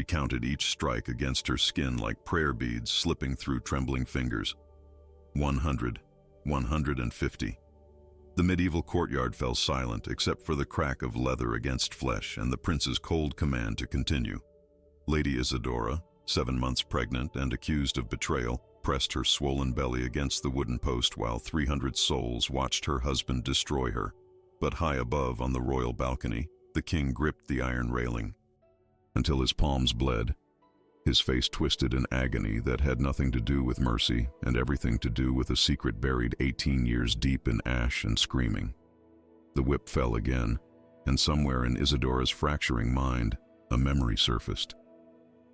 She counted each strike against her skin like prayer beads slipping through trembling fingers. 100, 150. The medieval courtyard fell silent except for the crack of leather against flesh and the prince's cold command to continue. Lady Isadora, 7 months pregnant and accused of betrayal, pressed her swollen belly against the wooden post while 300 souls watched her husband destroy her. But high above on the royal balcony, the king gripped the iron railing until his palms bled, his face twisted in agony that had nothing to do with mercy and everything to do with a secret buried 18 years deep in ash and screaming. The whip fell again, and somewhere in Isadora's fracturing mind, a memory surfaced.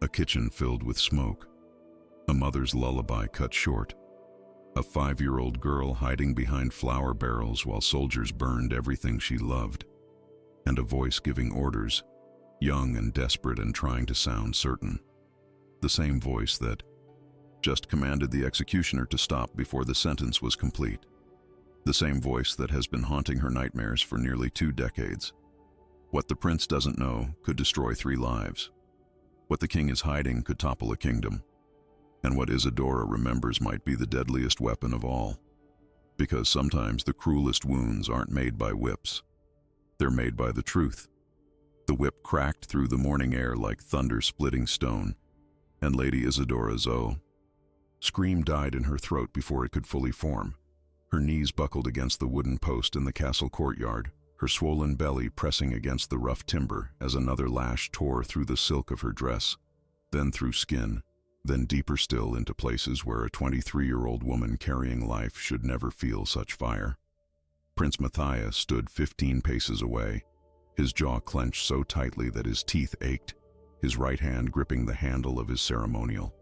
A kitchen filled with smoke, a mother's lullaby cut short, a 5-year-old girl hiding behind flour barrels while soldiers burned everything she loved, and a voice giving orders, young and desperate and trying to sound certain. The same voice that just commanded the executioner to stop before the sentence was complete. The same voice that has been haunting her nightmares for nearly 2 decades. What the prince doesn't know could destroy 3 lives. What the king is hiding could topple a kingdom. And what Isadora remembers might be the deadliest weapon of all. Because sometimes the cruelest wounds aren't made by whips. They're made by the truth. The whip cracked through the morning air like thunder-splitting stone, and Lady Isadora's scream died in her throat before it could fully form. Her knees buckled against the wooden post in the castle courtyard, her swollen belly pressing against the rough timber as another lash tore through the silk of her dress, then through skin, then deeper still into places where a 23-year-old woman carrying life should never feel such fire. Prince Matthias stood 15 paces away, his jaw clenched so tightly that his teeth ached, his right hand gripping the handle of his ceremonial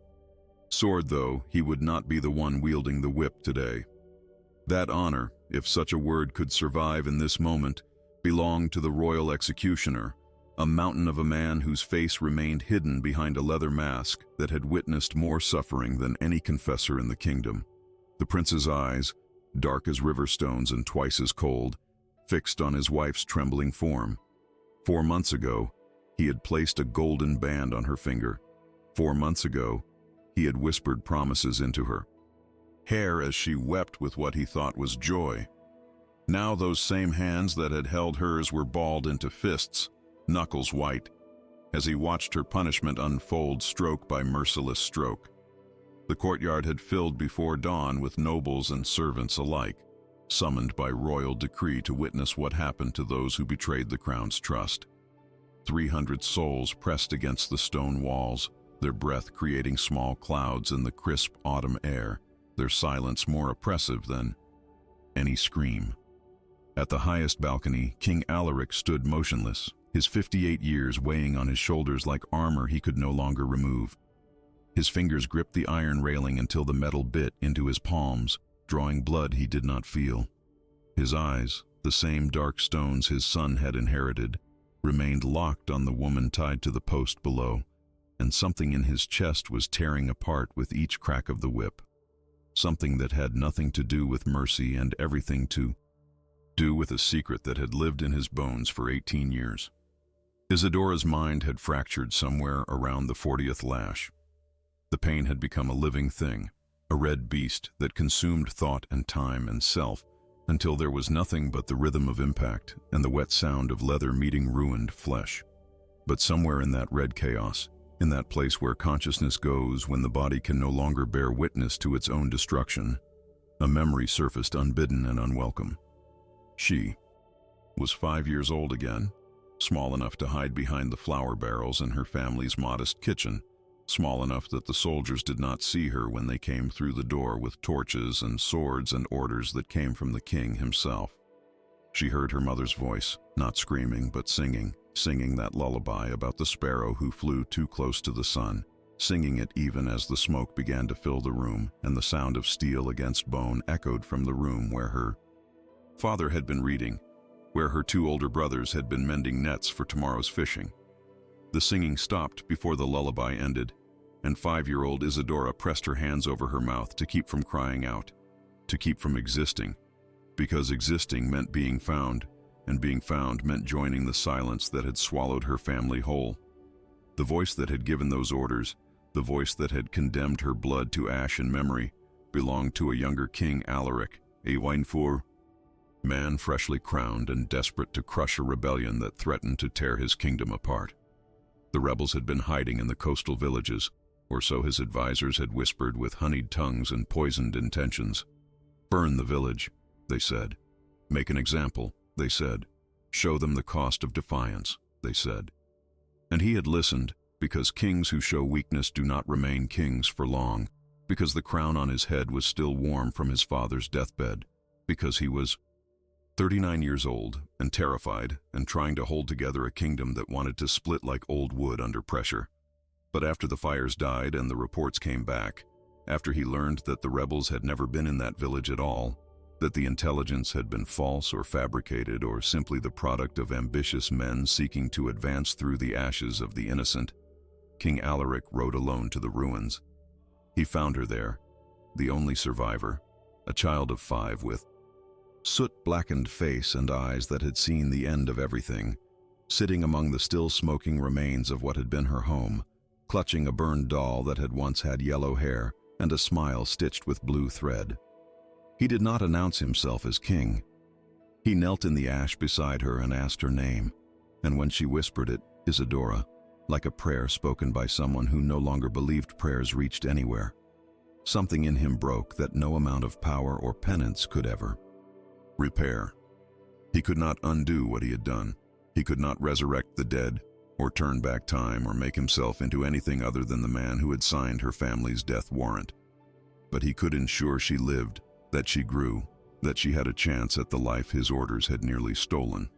sword, though he would not be the one wielding the whip today. That honor, if such a word could survive in this moment, belonged to the royal executioner, a mountain of a man whose face remained hidden behind a leather mask that had witnessed more suffering than any confessor in the kingdom. The prince's eyes, dark as river stones and twice as cold, fixed on his wife's trembling form. 4 months ago, he had placed a golden band on her finger. 4 months ago, he had whispered promises into her hair as she wept with what he thought was joy. Now those same hands that had held hers were balled into fists, knuckles white, as he watched her punishment unfold stroke by merciless stroke. The courtyard had filled before dawn with nobles and servants alike, summoned by royal decree to witness what happened to those who betrayed the crown's trust. 300 souls pressed against the stone walls, their breath creating small clouds in the crisp autumn air, their silence more oppressive than any scream. At the highest balcony, King Alaric stood motionless, his 58 years weighing on his shoulders like armor he could no longer remove. His fingers gripped the iron railing until the metal bit into his palms, drawing blood he did not feel. His eyes, the same dark stones his son had inherited, remained locked on the woman tied to the post below, and something in his chest was tearing apart with each crack of the whip. Something that had nothing to do with mercy and everything to do with a secret that had lived in his bones for 18 years. Isadora's mind had fractured somewhere around the 40th lash. The pain had become a living thing, a red beast that consumed thought and time and self until there was nothing but the rhythm of impact and the wet sound of leather meeting ruined flesh. But somewhere in that red chaos, in that place where consciousness goes when the body can no longer bear witness to its own destruction, a memory surfaced unbidden and unwelcome. She was 5 years old again, small enough to hide behind the flour barrels in her family's modest kitchen, small enough that the soldiers did not see her when they came through the door with torches and swords and orders that came from the king himself. She heard her mother's voice, not screaming but singing that lullaby about the sparrow who flew too close to the sun, singing it even as the smoke began to fill the room and the sound of steel against bone echoed from the room where her father had been reading, where her 2 older brothers had been mending nets for tomorrow's fishing. The singing stopped before the lullaby ended, and 5-year-old Isadora pressed her hands over her mouth to keep from crying out, to keep from existing, because existing meant being found, and being found meant joining the silence that had swallowed her family whole. The voice that had given those orders, the voice that had condemned her blood to ash in memory, belonged to a younger King Alaric, a Wynfor, man freshly crowned and desperate to crush a rebellion that threatened to tear his kingdom apart. The rebels had been hiding in the coastal villages, or so his advisors had whispered with honeyed tongues and poisoned intentions. Burn the village, they said. Make an example, they said. Show them the cost of defiance, they said. And he had listened, because kings who show weakness do not remain kings for long, because the crown on his head was still warm from his father's deathbed, because he was 39 years old and terrified and trying to hold together a kingdom that wanted to split like old wood under pressure. But after the fires died and the reports came back, after he learned that the rebels had never been in that village at all, that the intelligence had been false or fabricated or simply the product of ambitious men seeking to advance through the ashes of the innocent, King Alaric rode alone to the ruins. He found her there, the only survivor, a child of 5 with soot-blackened face and eyes that had seen the end of everything, sitting among the still smoking remains of what had been her home, clutching a burned doll that had once had yellow hair and a smile stitched with blue thread. He did not announce himself as king. He knelt in the ash beside her and asked her name, and when she whispered it, Isadora, like a prayer spoken by someone who no longer believed prayers reached anywhere, something in him broke that no amount of power or penance could ever repair. He could not undo what he had done. He could not resurrect the dead, or turn back time, or make himself into anything other than the man who had signed her family's death warrant. But he could ensure she lived, that she grew, that she had a chance at the life his orders had nearly stolen.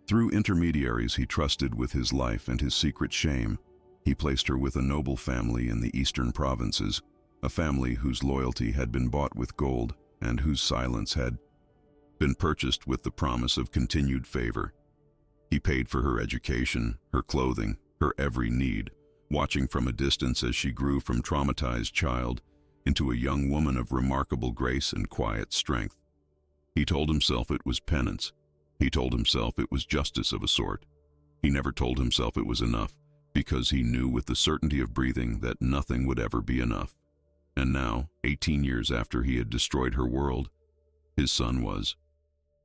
Through intermediaries he trusted with his life and his secret shame, he placed her with a noble family in the eastern provinces, a family whose loyalty had been bought with gold and whose silence had been purchased with the promise of continued favor. He paid for her education, her clothing, her every need, watching from a distance as she grew from traumatized child into a young woman of remarkable grace and quiet strength. He told himself it was penance. He told himself it was justice of a sort. He never told himself it was enough, because he knew with the certainty of breathing that nothing would ever be enough. And now, 18 years after he had destroyed her world, his son was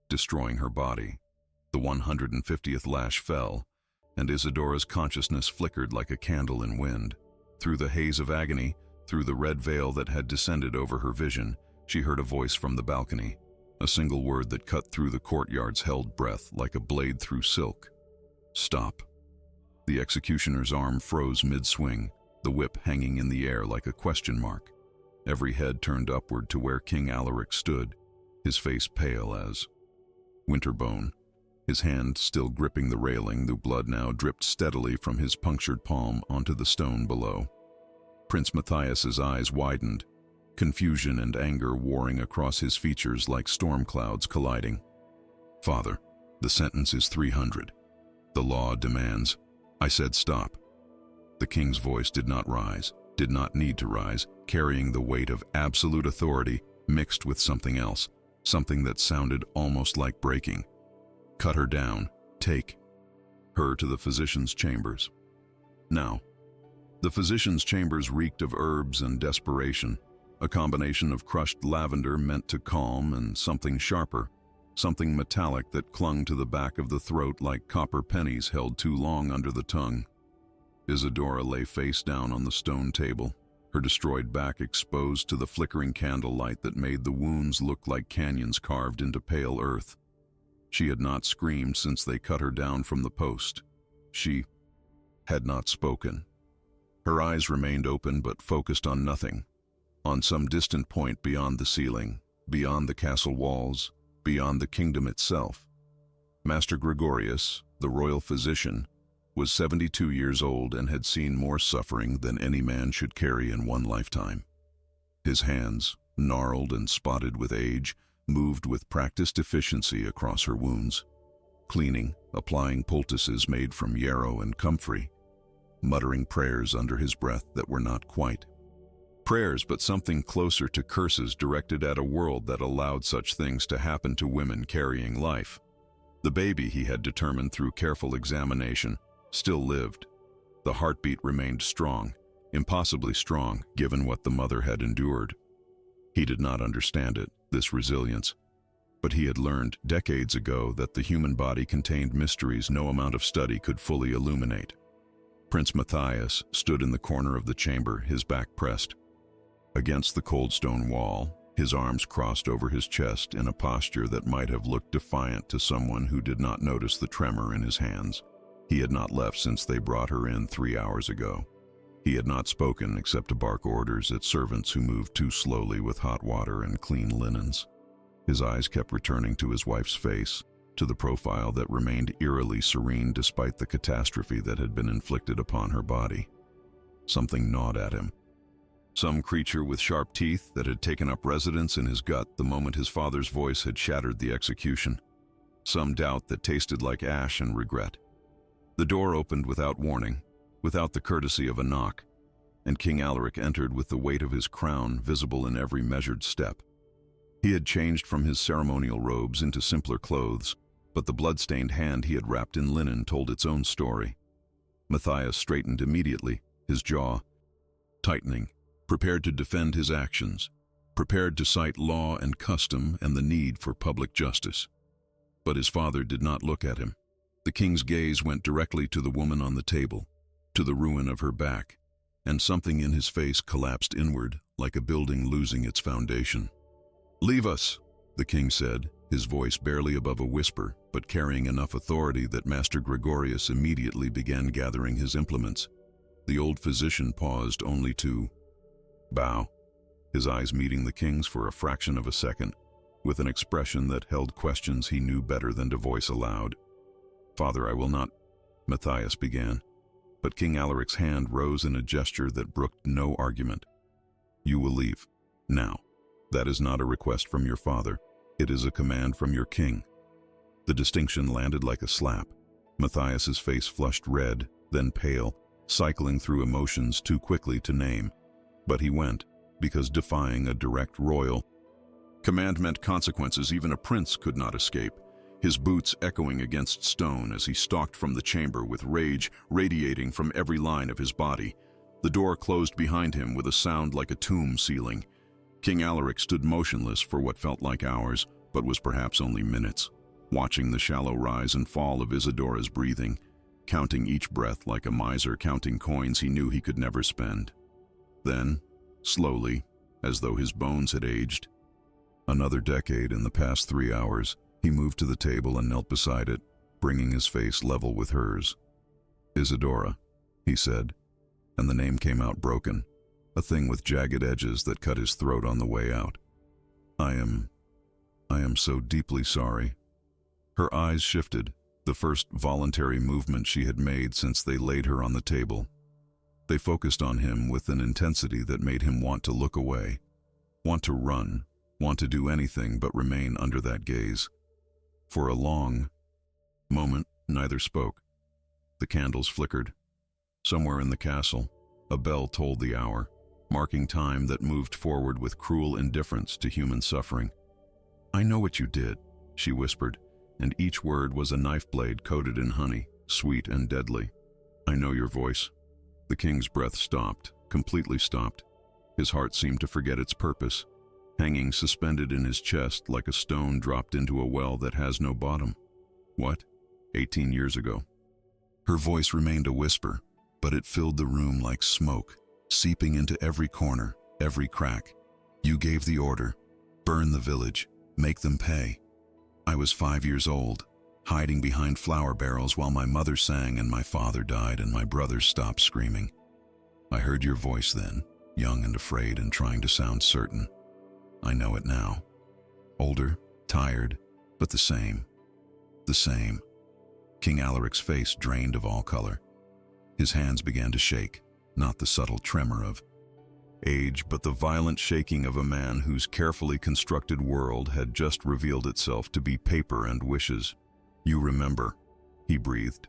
destroying her body. The 150th lash fell, and Isadora's consciousness flickered like a candle in wind. Through the haze of agony, through the red veil that had descended over her vision, she heard a voice from the balcony, a single word that cut through the courtyard's held breath like a blade through silk. Stop. The executioner's arm froze mid-swing, the whip hanging in the air like a question mark. Every head turned upward to where King Alaric stood, his face pale as winterbone, his hand still gripping the railing. The blood now dripped steadily from his punctured palm onto the stone below. Prince Matthias's eyes widened, confusion and anger warring across his features like storm clouds colliding. Father, the sentence is 300. The law demands. I said stop. The king's voice did not rise, did not need to rise, carrying the weight of absolute authority mixed with something else, something that sounded almost like breaking. Cut her down. Take her to the physician's chambers. Now, the physician's chambers reeked of herbs and desperation, a combination of crushed lavender meant to calm and something sharper, something metallic that clung to the back of the throat like copper pennies held too long under the tongue. Isadora lay face down on the stone table, her destroyed back exposed to the flickering candlelight that made the wounds look like canyons carved into pale earth. She had not screamed since they cut her down from the post. She had not spoken. Her eyes remained open but focused on nothing, on some distant point beyond the ceiling, beyond the castle walls, beyond the kingdom itself. Master Gregorius, the royal physician, was 72 years old and had seen more suffering than any man should carry in one lifetime. His hands, gnarled and spotted with age, moved with practiced efficiency across her wounds, cleaning, applying poultices made from yarrow and comfrey, muttering prayers under his breath that were not quite prayers but something closer to curses directed at a world that allowed such things to happen to women carrying life. The baby, he had determined through careful examination, still lived, The heartbeat remained strong, impossibly strong, given what the mother had endured. He did not understand it, this resilience, but he had learned decades ago that the human body contained mysteries no amount of study could fully illuminate. Prince Matthias stood in the corner of the chamber, his back pressed against the cold stone wall, his arms crossed over his chest in a posture that might have looked defiant to someone who did not notice the tremor in his hands. He had not left since they brought her in 3 hours ago. He had not spoken except to bark orders at servants who moved too slowly with hot water and clean linens. His eyes kept returning to his wife's face, to the profile that remained eerily serene despite the catastrophe that had been inflicted upon her body. Something gnawed at him. Some creature with sharp teeth that had taken up residence in his gut the moment his father's voice had shattered the execution. Some doubt that tasted like ash and regret. The door opened without warning, without the courtesy of a knock, and King Alaric entered with the weight of his crown visible in every measured step. He had changed from his ceremonial robes into simpler clothes, but the blood-stained hand he had wrapped in linen told its own story. Matthias straightened immediately, his jaw tightening, prepared to defend his actions, prepared to cite law and custom and the need for public justice. But his father did not look at him. The king's gaze went directly to the woman on the table, to the ruin of her back, and something in his face collapsed inward, like a building losing its foundation. "Leave us," the king said, his voice barely above a whisper, but carrying enough authority that Master Gregorius immediately began gathering his implements. The old physician paused only to bow, his eyes meeting the king's for a fraction of a second, with an expression that held questions he knew better than to voice aloud. "Father, I will not," Matthias began, but King Alaric's hand rose in a gesture that brooked no argument. "You will leave, now. That is not a request from your father, it is a command from your king." The distinction landed like a slap. Matthias's face flushed red, then pale, cycling through emotions too quickly to name. But he went, because defying a direct royal command meant consequences even a prince could not escape, his boots echoing against stone as he stalked from the chamber with rage radiating from every line of his body. The door closed behind him with a sound like a tomb sealing. King Alaric stood motionless for what felt like hours, but was perhaps only minutes, watching the shallow rise and fall of Isadora's breathing, counting each breath like a miser counting coins he knew he could never spend. Then, slowly, as though his bones had aged, another decade in the past 3 hours, he moved to the table and knelt beside it, bringing his face level with hers. "Isadora," he said, and the name came out broken, a thing with jagged edges that cut his throat on the way out. I am so deeply sorry." Her eyes shifted, the first voluntary movement she had made since they laid her on the table. They focused on him with an intensity that made him want to look away, want to run, want to do anything but remain under that gaze. For a long moment, neither spoke. The candles flickered. Somewhere in the castle, a bell tolled the hour, marking time that moved forward with cruel indifference to human suffering. "I know what you did," she whispered, and each word was a knife blade coated in honey, sweet and deadly. "I know your voice." The king's breath stopped, completely stopped. His heart seemed to forget its purpose, hanging suspended in his chest like a stone dropped into a well that has no bottom. What? 18 years ago. Her voice remained a whisper, but it filled the room like smoke, seeping into every corner, every crack. "You gave the order. Burn the village. Make them pay. I was 5 years old, hiding behind flour barrels while my mother sang and my father died and my brothers stopped screaming. I heard your voice then, young and afraid and trying to sound certain. I know it now. Older, tired, but the same. The same." King Alaric's face drained of all color. His hands began to shake, not the subtle tremor of age, but the violent shaking of a man whose carefully constructed world had just revealed itself to be paper and wishes. "You remember," he breathed.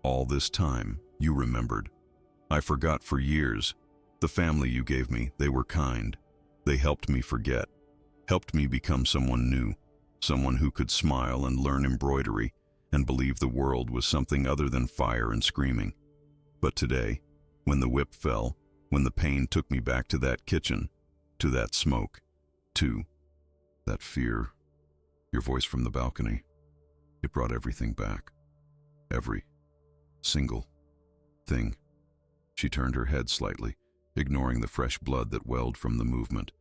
"All this time, you remembered. I forgot for years. The family you gave me, they were kind. They helped me forget, helped me become someone new, someone who could smile and learn embroidery and believe the world was something other than fire and screaming. But today, when the whip fell, when the pain took me back to that kitchen, to that smoke, to that fear, your voice from the balcony, it brought everything back. Every single thing. She turned her head slightly, ignoring the fresh blood that welled from the movement,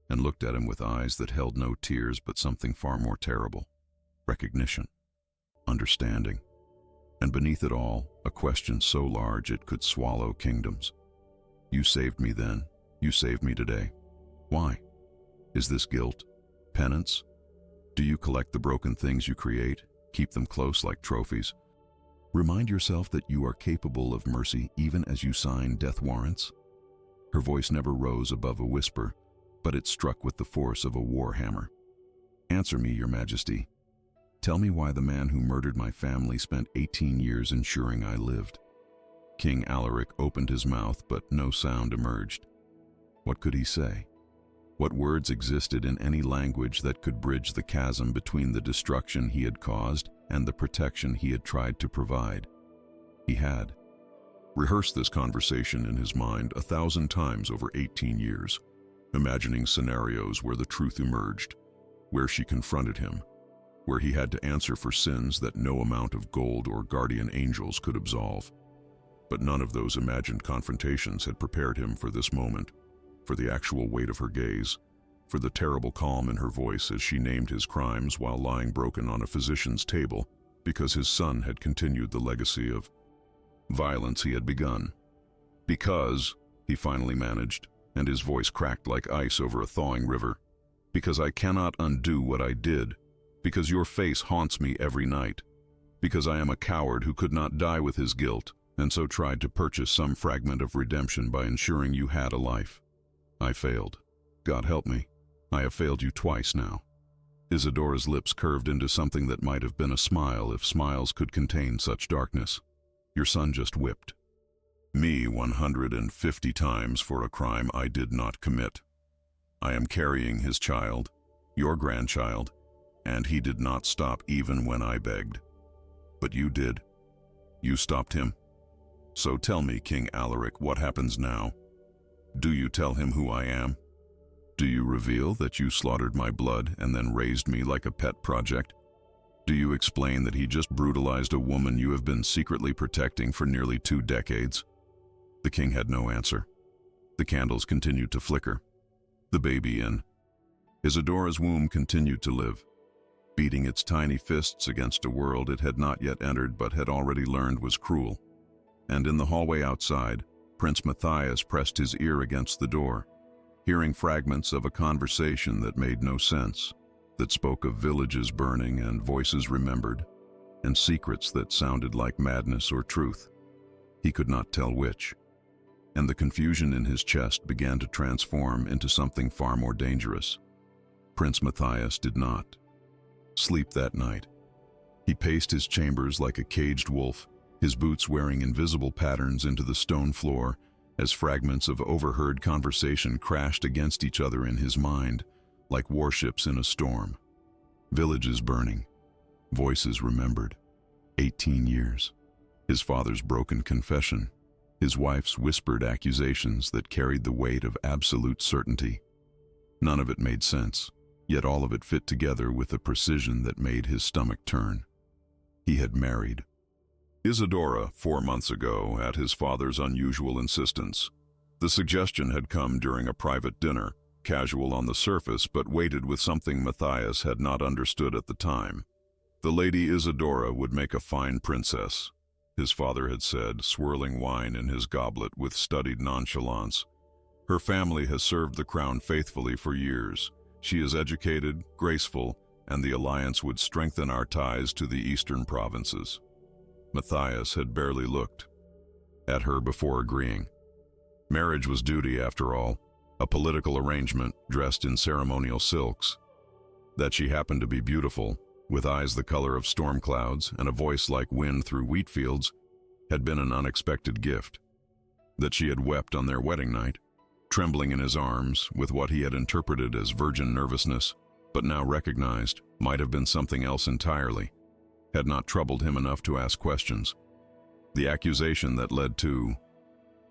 and looked at him with eyes that held no tears but something far more terrible. Recognition. Understanding. And beneath it all, a question so large it could swallow kingdoms. You saved me then. You saved me today. Why? Is this guilt? Penance? Do you collect the broken things you create, keep them close like trophies? Remind yourself that you are capable of mercy even as you sign death warrants? Her voice never rose above a whisper, but it struck with the force of a war hammer. Answer me, Your Majesty. Tell me why the man who murdered my family spent 18 years ensuring I lived. King Alaric opened his mouth, but no sound emerged. What could he say? What words existed in any language that could bridge the chasm between the destruction he had caused and the protection he had tried to provide? He had rehearsed this conversation in his mind 1,000 times over 18 years, imagining scenarios where the truth emerged, where she confronted him, where he had to answer for sins that no amount of gold or guardian angels could absolve. But none of those imagined confrontations had prepared him for this moment, for the actual weight of her gaze, for the terrible calm in her voice as she named his crimes while lying broken on a physician's table because his son had continued the legacy of violence he had begun. Because, he finally managed, and his voice cracked like ice over a thawing river, because I cannot undo what I did, because your face haunts me every night, because I am a coward who could not die with his guilt, and so tried to purchase some fragment of redemption by ensuring you had a life. I failed. God help me. I have failed you twice now. Isadora's lips curved into something that might have been a smile if smiles could contain such darkness. Your son just whipped me 150 times for a crime I did not commit. I am carrying his child, your grandchild, and he did not stop even when I begged. But you did. You stopped him. So tell me, King Alaric, what happens now? Do you tell him who I am? Do you reveal that you slaughtered my blood and then raised me like a pet project? Do you explain that he just brutalized a woman you have been secretly protecting for nearly 2 decades? The king had no answer. The candles continued to flicker. The baby in Isadora's womb continued to live, beating its tiny fists against a world it had not yet entered but had already learned was cruel. And in the hallway outside, Prince Matthias pressed his ear against the door, hearing fragments of a conversation that made no sense, that spoke of villages burning and voices remembered, and secrets that sounded like madness or truth. He could not tell which. And the confusion in his chest began to transform into something far more dangerous. Prince Matthias did not sleep that night. He paced his chambers like a caged wolf, his boots wearing invisible patterns into the stone floor as fragments of overheard conversation crashed against each other in his mind, like warships in a storm. Villages burning, voices remembered. 18 years. His father's broken confession, his wife's whispered accusations that carried the weight of absolute certainty. None of it made sense, yet all of it fit together with a precision that made his stomach turn. He had married Isadora 4 months ago at his father's unusual insistence. The suggestion had come during a private dinner, casual on the surface but weighted with something Matthias had not understood at the time. The Lady Isadora would make a fine princess, his father had said, swirling wine in his goblet with studied nonchalance. Her family has served the crown faithfully for years. She is educated, graceful, and the alliance would strengthen our ties to the eastern provinces. Matthias had barely looked at her before agreeing. Marriage was duty, after all, a political arrangement dressed in ceremonial silks. That she happened to be beautiful, with eyes the color of storm clouds and a voice like wind through wheat fields, had been an unexpected gift. That she had wept on their wedding night, trembling in his arms with what he had interpreted as virgin nervousness, but now recognized might have been something else entirely, had not troubled him enough to ask questions. The accusation that led to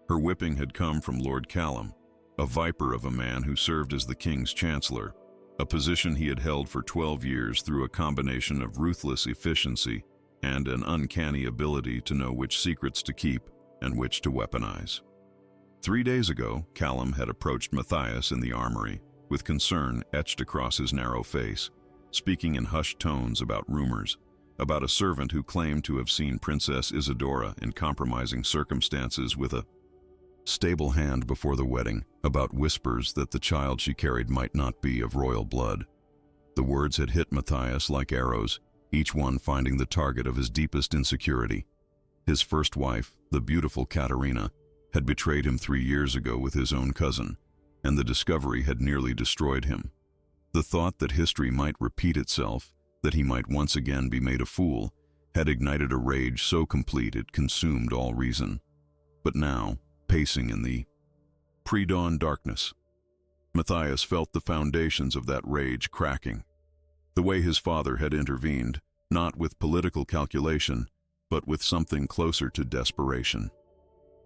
her whipping had come from Lord Callum, a viper of a man who served as the king's chancellor, a position he had held for 12 years through a combination of ruthless efficiency and an uncanny ability to know which secrets to keep and which to weaponize. 3 days ago, Callum had approached Matthias in the armory, with concern etched across his narrow face, speaking in hushed tones about rumors, about a servant who claimed to have seen Princess Isadora in compromising circumstances with a stable hand before the wedding, about whispers that the child she carried might not be of royal blood. The words had hit Matthias like arrows, each one finding the target of his deepest insecurity. His first wife, the beautiful Katerina, had betrayed him 3 years ago with his own cousin, and the discovery had nearly destroyed him. The thought that history might repeat itself, that he might once again be made a fool, had ignited a rage so complete it consumed all reason. But now, pacing in the pre-dawn darkness, Matthias felt the foundations of that rage cracking. The way his father had intervened, not with political calculation, but with something closer to desperation.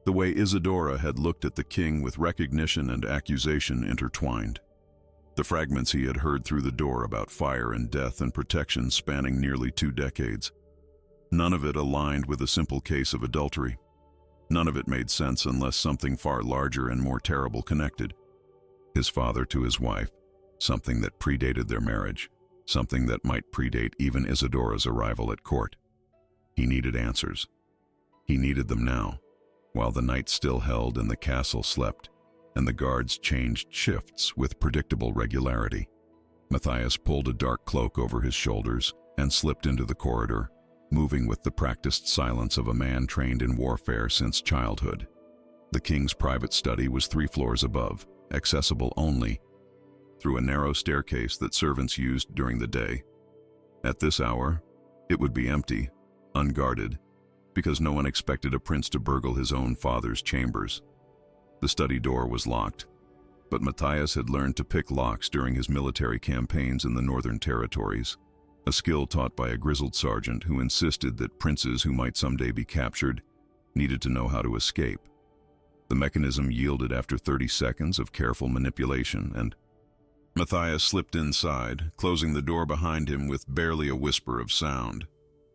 The way Isadora had looked at the king with recognition and accusation intertwined. The fragments he had heard through the door about fire and death and protection spanning nearly 2 decades. None of it aligned with a simple case of adultery. None of it made sense unless something far larger and more terrible connected. His father to his wife, something that predated their marriage, something that might predate even Isadora's arrival at court. He needed answers. He needed them now, while the night still held and the castle slept, and the guards changed shifts with predictable regularity. Matthias pulled a dark cloak over his shoulders and slipped into the corridor, moving with the practiced silence of a man trained in warfare since childhood. The king's private study was 3 floors above, accessible only through a narrow staircase that servants used during the day. At this hour, it would be empty, unguarded, because no one expected a prince to burgle his own father's chambers. The study door was locked, but Matthias had learned to pick locks during his military campaigns in the Northern Territories, a skill taught by a grizzled sergeant who insisted that princes who might someday be captured needed to know how to escape. The mechanism yielded after 30 seconds of careful manipulation, and Matthias slipped inside, closing the door behind him with barely a whisper of sound.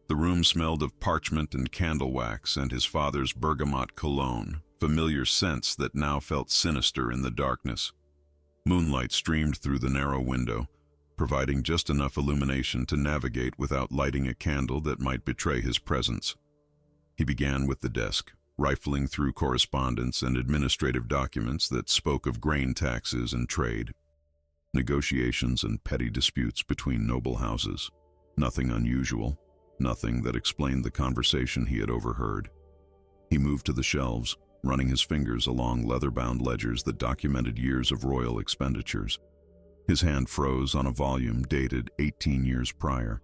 The room smelled of parchment and candle wax and his father's bergamot cologne, familiar scents that now felt sinister in the darkness. Moonlight streamed through the narrow window, providing just enough illumination to navigate without lighting a candle that might betray his presence. He began with the desk, rifling through correspondence and administrative documents that spoke of grain taxes and trade, negotiations and petty disputes between noble houses. Nothing unusual, nothing that explained the conversation he had overheard. He moved to the shelves, running his fingers along leather-bound ledgers that documented years of royal expenditures. His hand froze on a volume dated 18 years prior.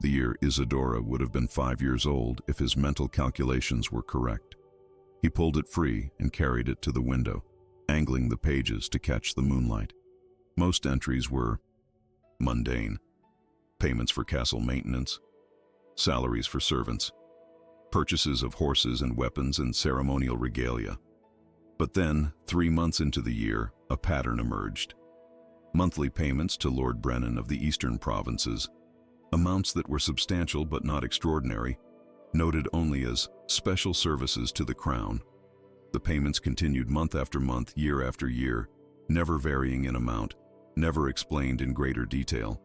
The year Isadora would have been 5 years old if his mental calculations were correct. He pulled it free and carried it to the window, angling the pages to catch the moonlight. Most entries were mundane: payments for castle maintenance, salaries for servants, purchases of horses and weapons and ceremonial regalia. But then, 3 months into the year, a pattern emerged. Monthly payments to Lord Brennan of the eastern provinces, amounts that were substantial but not extraordinary, noted only as special services to the crown. The payments continued month after month, year after year, never varying in amount, never explained in greater detail.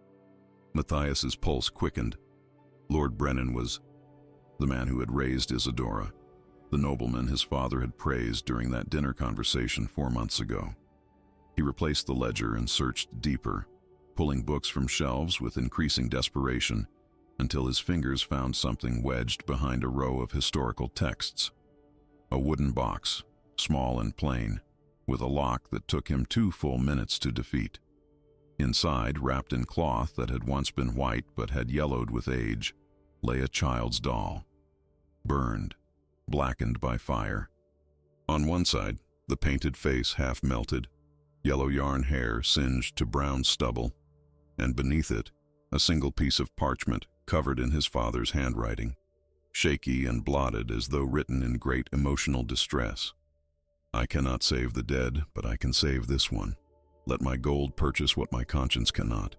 Matthias's pulse quickened. Lord Brennan was the man who had raised Isadora, the nobleman his father had praised during that dinner conversation 4 months ago. He replaced the ledger and searched deeper, pulling books from shelves with increasing desperation, until his fingers found something wedged behind a row of historical texts. A wooden box, small and plain, with a lock that took him 2 full minutes to defeat. Inside, wrapped in cloth that had once been white but had yellowed with age, lay a child's doll, burned, blackened by fire. On one side, the painted face half melted, yellow yarn hair singed to brown stubble, and beneath it, a single piece of parchment covered in his father's handwriting. shaky and blotted as though written in great emotional distress. I cannot save the dead, but I can save this one. Let my gold purchase what my conscience cannot.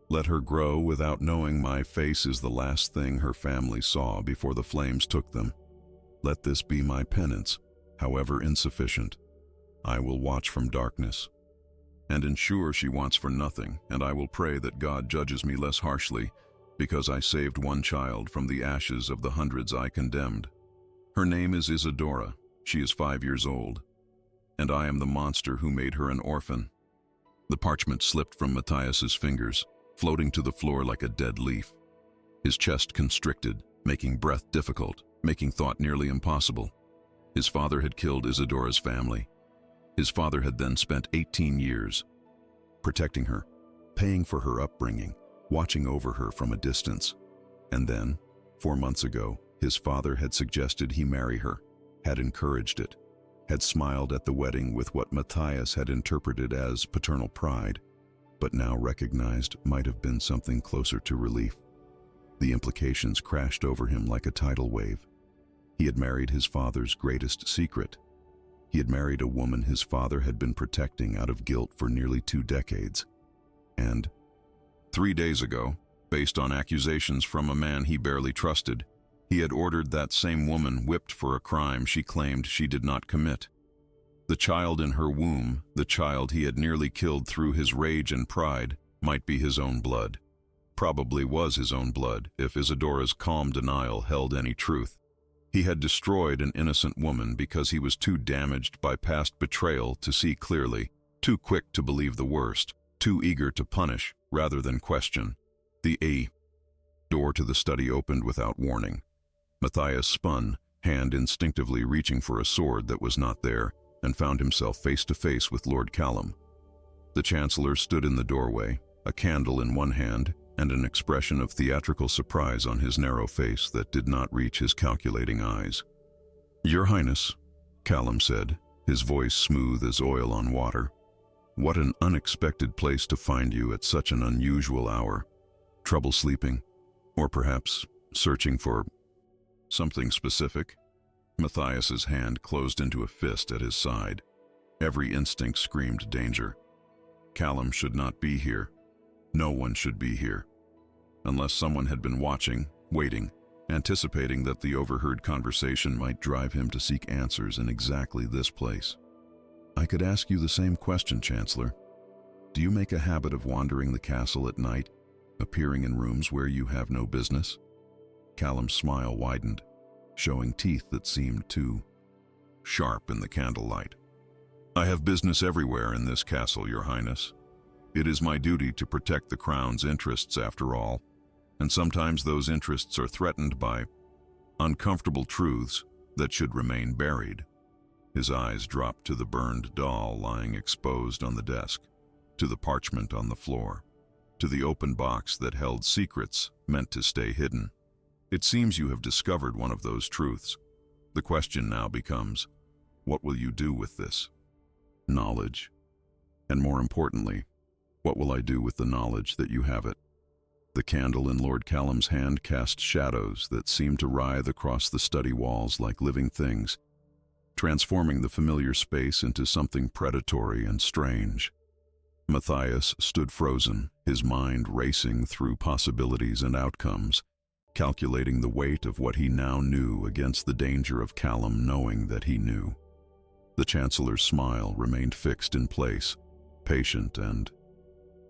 Let her grow without knowing my face is the last thing her family saw before the flames took them. Let this be my penance, however insufficient. I will watch from darkness and ensure she wants for nothing, and I will pray that God judges me less harshly because I saved one child from the ashes of the hundreds I condemned. Her name is Isadora. She is 5 years old, and I am the monster who made her an orphan. The parchment slipped from Matthias's fingers, floating to the floor like a dead leaf. His chest constricted, making breath difficult, making thought nearly impossible. His father had killed Isadora's family. His father had then spent 18 years protecting her, paying for her upbringing, watching over her from a distance. And then, 4 months ago, his father had suggested he marry her, had encouraged it, had smiled at the wedding with what Matthias had interpreted as paternal pride, but now recognized might have been something closer to relief. The implications crashed over him like a tidal wave. He had married his father's greatest secret. He had married a woman his father had been protecting out of guilt for nearly 2 decades. And 3 days ago, based on accusations from a man he barely trusted, he had ordered that same woman whipped for a crime she claimed she did not commit. The child in her womb, the child he had nearly killed through his rage and pride, might be his own blood. Probably was his own blood, if Isadora's calm denial held any truth. He had destroyed an innocent woman because he was too damaged by past betrayal to see clearly, too quick to believe the worst, too eager to punish rather than question. The door to the study opened without warning. Matthias spun, hand instinctively reaching for a sword that was not there, and found himself face to face with Lord Callum. The Chancellor stood in the doorway, a candle in one hand, and an expression of theatrical surprise on his narrow face that did not reach his calculating eyes. "Your Highness," Callum said, his voice smooth as oil on water. "What an unexpected place to find you at such an unusual hour. Trouble sleeping? Or perhaps searching for something specific?" Matthias's hand closed into a fist at his side. Every instinct screamed danger. Callum should not be here. No one should be here. Unless someone had been watching, waiting, anticipating that the overheard conversation might drive him to seek answers in exactly this place. "I could ask you the same question, Chancellor. Do you make a habit of wandering the castle at night, appearing in rooms where you have no business?" Callum's smile widened, showing teeth that seemed too sharp in the candlelight. "I have business everywhere in this castle, Your Highness. It is my duty to protect the Crown's interests after all, and sometimes those interests are threatened by uncomfortable truths that should remain buried." His eyes dropped to the burned doll lying exposed on the desk, to the parchment on the floor, to the open box that held secrets meant to stay hidden. "It seems you have discovered one of those truths. The question now becomes, what will you do with this knowledge? And more importantly, what will I do with the knowledge that you have it?" The candle in Lord Callum's hand cast shadows that seemed to writhe across the study walls like living things, transforming the familiar space into something predatory and strange. Matthias stood frozen, his mind racing through possibilities and outcomes, calculating the weight of what he now knew against the danger of Callum knowing that he knew. The Chancellor's smile remained fixed in place, patient and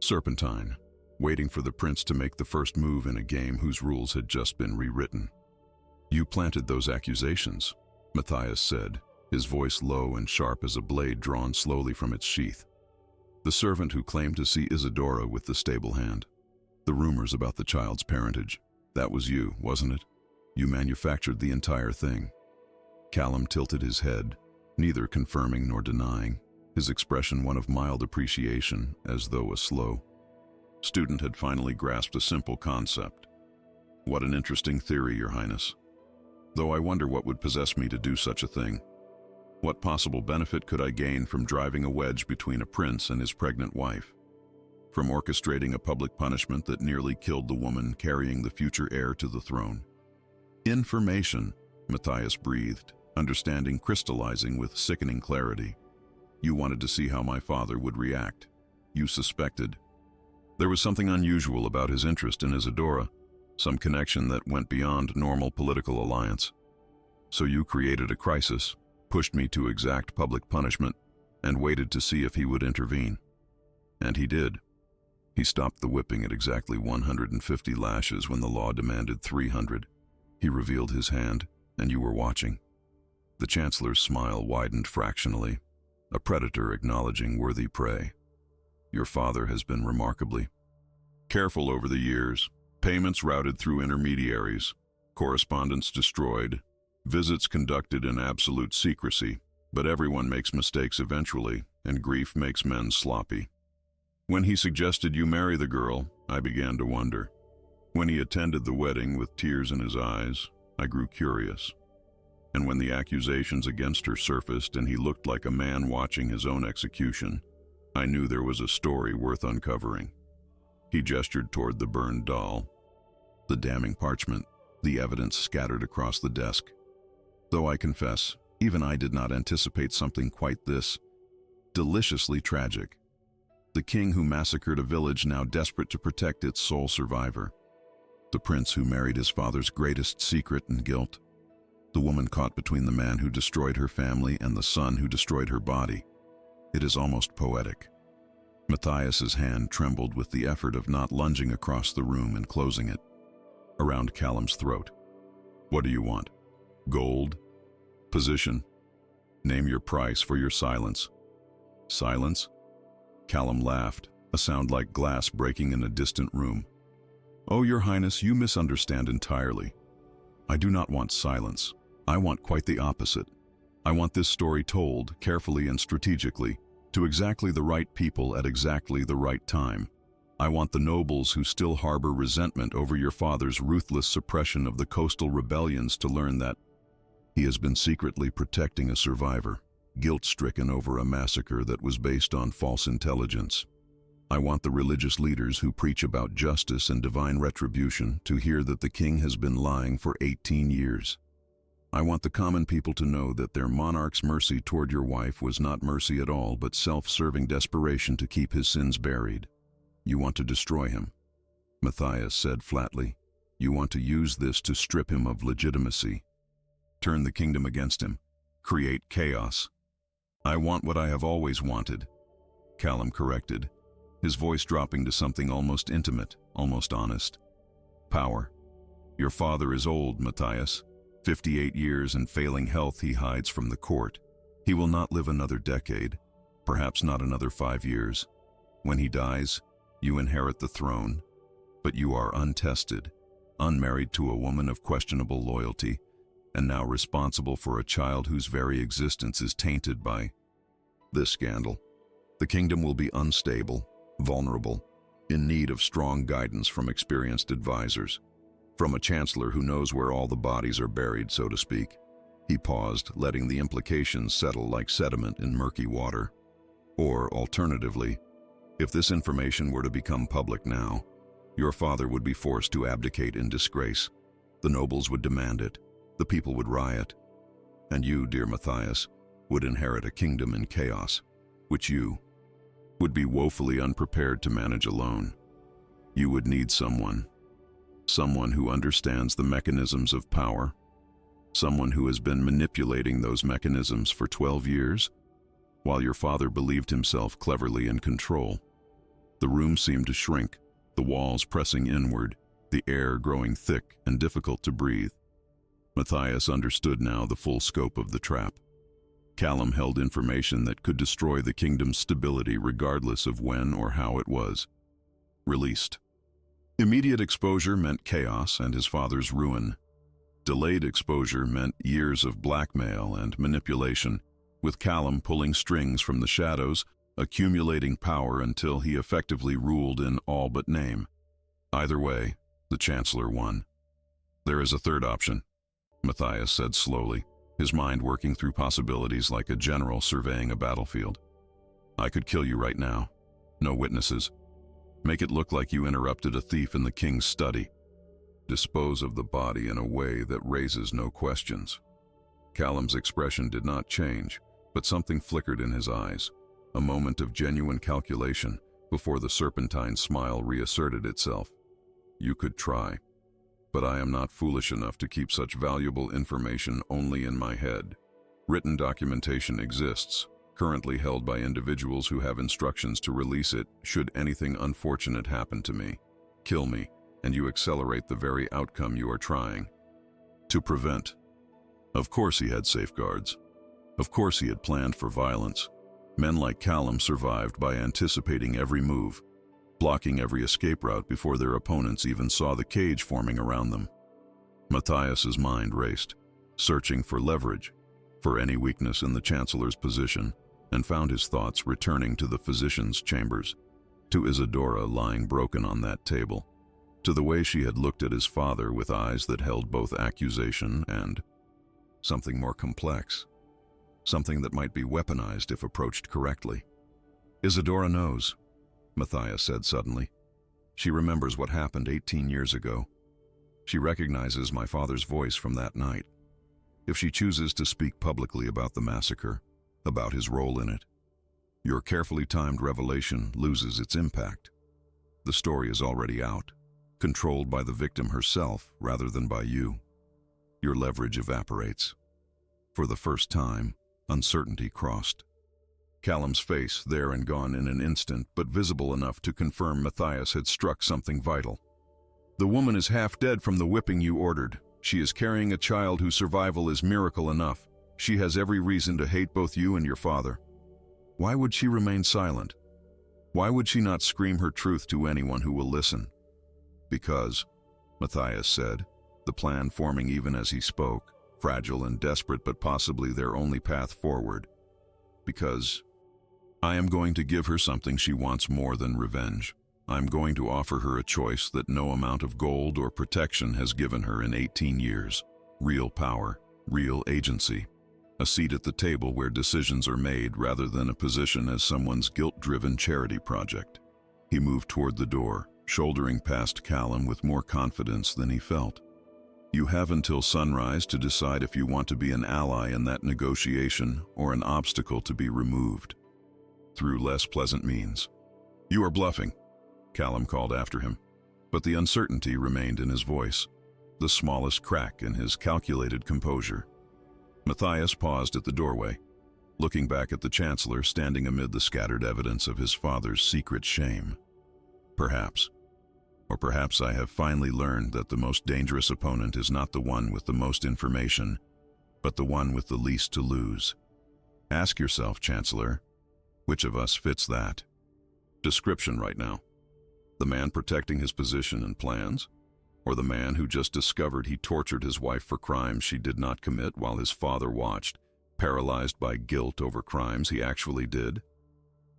serpentine, waiting for the prince to make the first move in a game whose rules had just been rewritten. "You planted those accusations," Matthias said, his voice low and sharp as a blade drawn slowly from its sheath. "The servant who claimed to see Isadora with the stable hand. The rumors about the child's parentage. That was you, wasn't it? You manufactured the entire thing." Callum tilted his head, neither confirming nor denying, his expression one of mild appreciation, as though a slow student had finally grasped a simple concept. "What an interesting theory, Your Highness. Though I wonder what would possess me to do such a thing. What possible benefit could I gain from driving a wedge between a prince and his pregnant wife? From orchestrating a public punishment that nearly killed the woman carrying the future heir to the throne? Information, Matthias breathed, understanding crystallizing with sickening clarity. You wanted to see how my father would react. You suspected. There was something unusual about his interest in Isadora, some connection that went beyond normal political alliance. So you created a crisis, pushed me to exact public punishment, and waited to see if he would intervene. And he did. He stopped the whipping at exactly 150 lashes when the law demanded 300. He revealed his hand, and you were watching. The Chancellor's smile widened fractionally, a predator acknowledging worthy prey. Your father has been remarkably careful over the years, payments routed through intermediaries, correspondence destroyed, visits conducted in absolute secrecy, but everyone makes mistakes eventually, and grief makes men sloppy. When he suggested you marry the girl, I began to wonder. When he attended the wedding with tears in his eyes, I grew curious. And when the accusations against her surfaced and he looked like a man watching his own execution, I knew there was a story worth uncovering. He gestured toward the burned doll, the damning parchment, the evidence scattered across the desk. Though I confess, even I did not anticipate something quite this deliciously tragic. The king who massacred a village now desperate to protect its sole survivor. The prince who married his father's greatest secret and guilt. The woman caught between the man who destroyed her family and the son who destroyed her body. It is almost poetic. Matthias's hand trembled with the effort of not lunging across the room and closing it, around Callum's throat. What do you want? Gold? Position? Name your price for your silence. Silence? Callum laughed, a sound like glass breaking in a distant room. Oh, Your Highness, you misunderstand entirely. I do not want silence. I want quite the opposite. I want this story told, carefully and strategically, to exactly the right people at exactly the right time. I want the nobles who still harbor resentment over your father's ruthless suppression of the coastal rebellions to learn that he has been secretly protecting a survivor, guilt-stricken over a massacre that was based on false intelligence. I want the religious leaders who preach about justice and divine retribution to hear that the king has been lying for 18 years. I want the common people to know that their monarch's mercy toward your wife was not mercy at all, but self-serving desperation to keep his sins buried. You want to destroy him, Matthias said flatly. You want to use this to strip him of legitimacy, turn the kingdom against him, create chaos. I want what I have always wanted, Callum corrected, his voice dropping to something almost intimate, almost honest. Power. Your father is old, Matthias. 58 years and failing health he hides from the court. He will not live another decade, perhaps not another 5 years. When he dies, you inherit the throne, but you are untested, unmarried to a woman of questionable loyalty, and now responsible for a child whose very existence is tainted by this scandal. The kingdom will be unstable, vulnerable, in need of strong guidance from experienced advisors, from a chancellor who knows where all the bodies are buried, so to speak. He paused, letting the implications settle like sediment in murky water. Or, alternatively, if this information were to become public now, your father would be forced to abdicate in disgrace. The nobles would demand it, the people would riot, and you, dear Matthias, would inherit a kingdom in chaos, which you would be woefully unprepared to manage alone. You would need someone who understands the mechanisms of power, someone who has been manipulating those mechanisms for 12 years, while your father believed himself cleverly in control. The room seemed to shrink, the walls pressing inward, the air growing thick and difficult to breathe. Matthias understood now the full scope of the trap. Callum held information that could destroy the kingdom's stability regardless of when or how it was released. Immediate exposure meant chaos and his father's ruin. Delayed exposure meant years of blackmail and manipulation, with Callum pulling strings from the shadows, accumulating power until he effectively ruled in all but name. Either way, the Chancellor won. There is a third option, Matthias said slowly, his mind working through possibilities like a general surveying a battlefield. I could kill you right now. No witnesses. Make it look like you interrupted a thief in the king's study. Dispose of the body in a way that raises no questions. Callum's expression did not change, but something flickered in his eyes, a moment of genuine calculation before the serpentine smile reasserted itself. You could try, but I am not foolish enough to keep such valuable information only in my head. Written documentation exists, currently held by individuals who have instructions to release it should anything unfortunate happen to me. Kill me, and you accelerate the very outcome you are trying to prevent. Of course he had safeguards. Of course he had planned for violence. Men like Callum survived by anticipating every move, blocking every escape route before their opponents even saw the cage forming around them. Matthias's mind raced, searching for leverage, for any weakness in the Chancellor's position, and found his thoughts returning to the physician's chambers, to Isadora lying broken on that table, to the way she had looked at his father with eyes that held both accusation and something more complex, something that might be weaponized if approached correctly. Isadora knows, Matthias said suddenly. She remembers what happened 18 years ago. She recognizes my father's voice from that night. If she chooses to speak publicly about the massacre, about his role in it, your carefully timed revelation loses its impact. The story is already out, controlled by the victim herself rather than by you. Your leverage evaporates. For the first time, uncertainty crossed. Callum's face there and gone in an instant, but visible enough to confirm Matthias had struck something vital. The woman is half dead from the whipping you ordered. She is carrying a child whose survival is miracle enough. She has every reason to hate both you and your father. Why would she remain silent? Why would she not scream her truth to anyone who will listen? Because, Matthias said, the plan forming even as he spoke, fragile and desperate but possibly their only path forward. Because I am going to give her something she wants more than revenge. I'm going to offer her a choice that no amount of gold or protection has given her in 18 years. Real power, real agency. A seat at the table where decisions are made rather than a position as someone's guilt-driven charity project. He moved toward the door, shouldering past Callum with more confidence than he felt. You have until sunrise to decide if you want to be an ally in that negotiation or an obstacle to be removed through less pleasant means. You are bluffing, Callum called after him, but the uncertainty remained in his voice, the smallest crack in his calculated composure. Matthias paused at the doorway, looking back at the Chancellor standing amid the scattered evidence of his father's secret shame. Perhaps, or perhaps I have finally learned that the most dangerous opponent is not the one with the most information, but the one with the least to lose. Ask yourself, Chancellor, which of us fits that description right now? The man protecting his position and plans, or the man who just discovered he tortured his wife for crimes she did not commit while his father watched, paralyzed by guilt over crimes he actually did?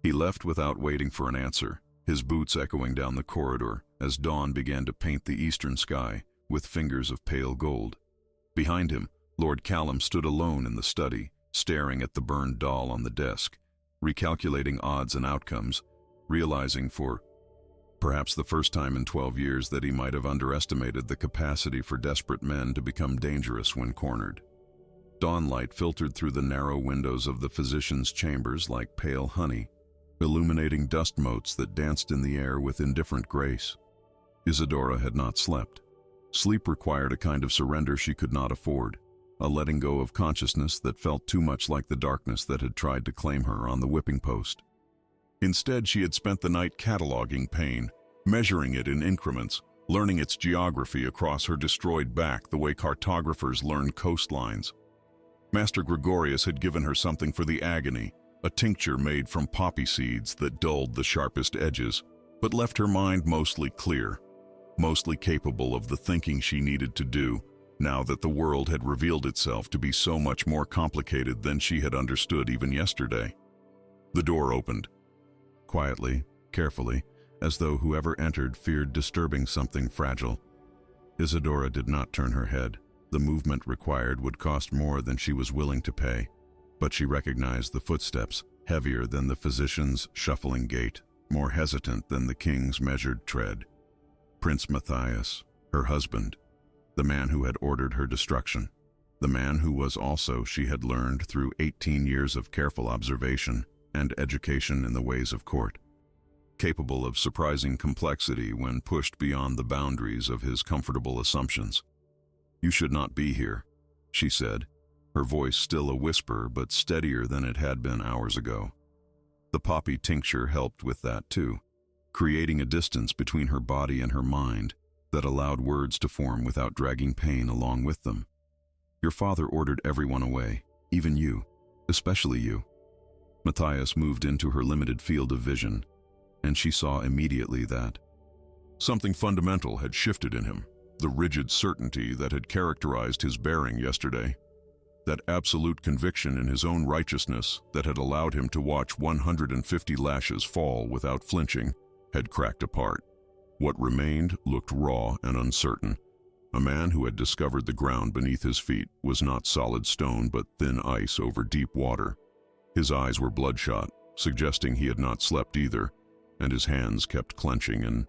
He left without waiting for an answer, his boots echoing down the corridor as dawn began to paint the eastern sky with fingers of pale gold. Behind him, Lord Callum stood alone in the study, staring at the burned doll on the desk, recalculating odds and outcomes, realizing for perhaps the first time in 12 years that he might have underestimated the capacity for desperate men to become dangerous when cornered. Dawnlight filtered through the narrow windows of the physician's chambers like pale honey, illuminating dust motes that danced in the air with indifferent grace. Isadora had not slept. Sleep required a kind of surrender she could not afford, a letting go of consciousness that felt too much like the darkness that had tried to claim her on the whipping post. Instead, she had spent the night cataloging pain, measuring it in increments, learning its geography across her destroyed back the way cartographers learn coastlines. Master Gregorius had given her something for the agony, a tincture made from poppy seeds that dulled the sharpest edges, but left her mind mostly clear, mostly capable of the thinking she needed to do, now that the world had revealed itself to be so much more complicated than she had understood even yesterday. The door opened. Quietly, carefully, as though whoever entered feared disturbing something fragile. Isadora did not turn her head. The movement required would cost more than she was willing to pay, but she recognized the footsteps, heavier than the physician's shuffling gait, more hesitant than the king's measured tread. Prince Matthias, Her husband, the man who had ordered her destruction, the man who was also, she had learned through 18 years of careful observation and education in the ways of court, capable of surprising complexity when pushed beyond the boundaries of his comfortable assumptions. "You should not be here," she said, her voice still a whisper but steadier than it had been hours ago. The poppy tincture helped with that too, creating a distance between her body and her mind that allowed words to form without dragging pain along with them. "Your father ordered everyone away, even you, especially you." Matthias moved into her limited field of vision, and she saw immediately that something fundamental had shifted in him, the rigid certainty that had characterized his bearing yesterday. That absolute conviction in his own righteousness that had allowed him to watch 150 lashes fall without flinching had cracked apart. What remained looked raw and uncertain. A man who had discovered the ground beneath his feet was not solid stone but thin ice over deep water. His eyes were bloodshot, suggesting he had not slept either, and his hands kept clenching and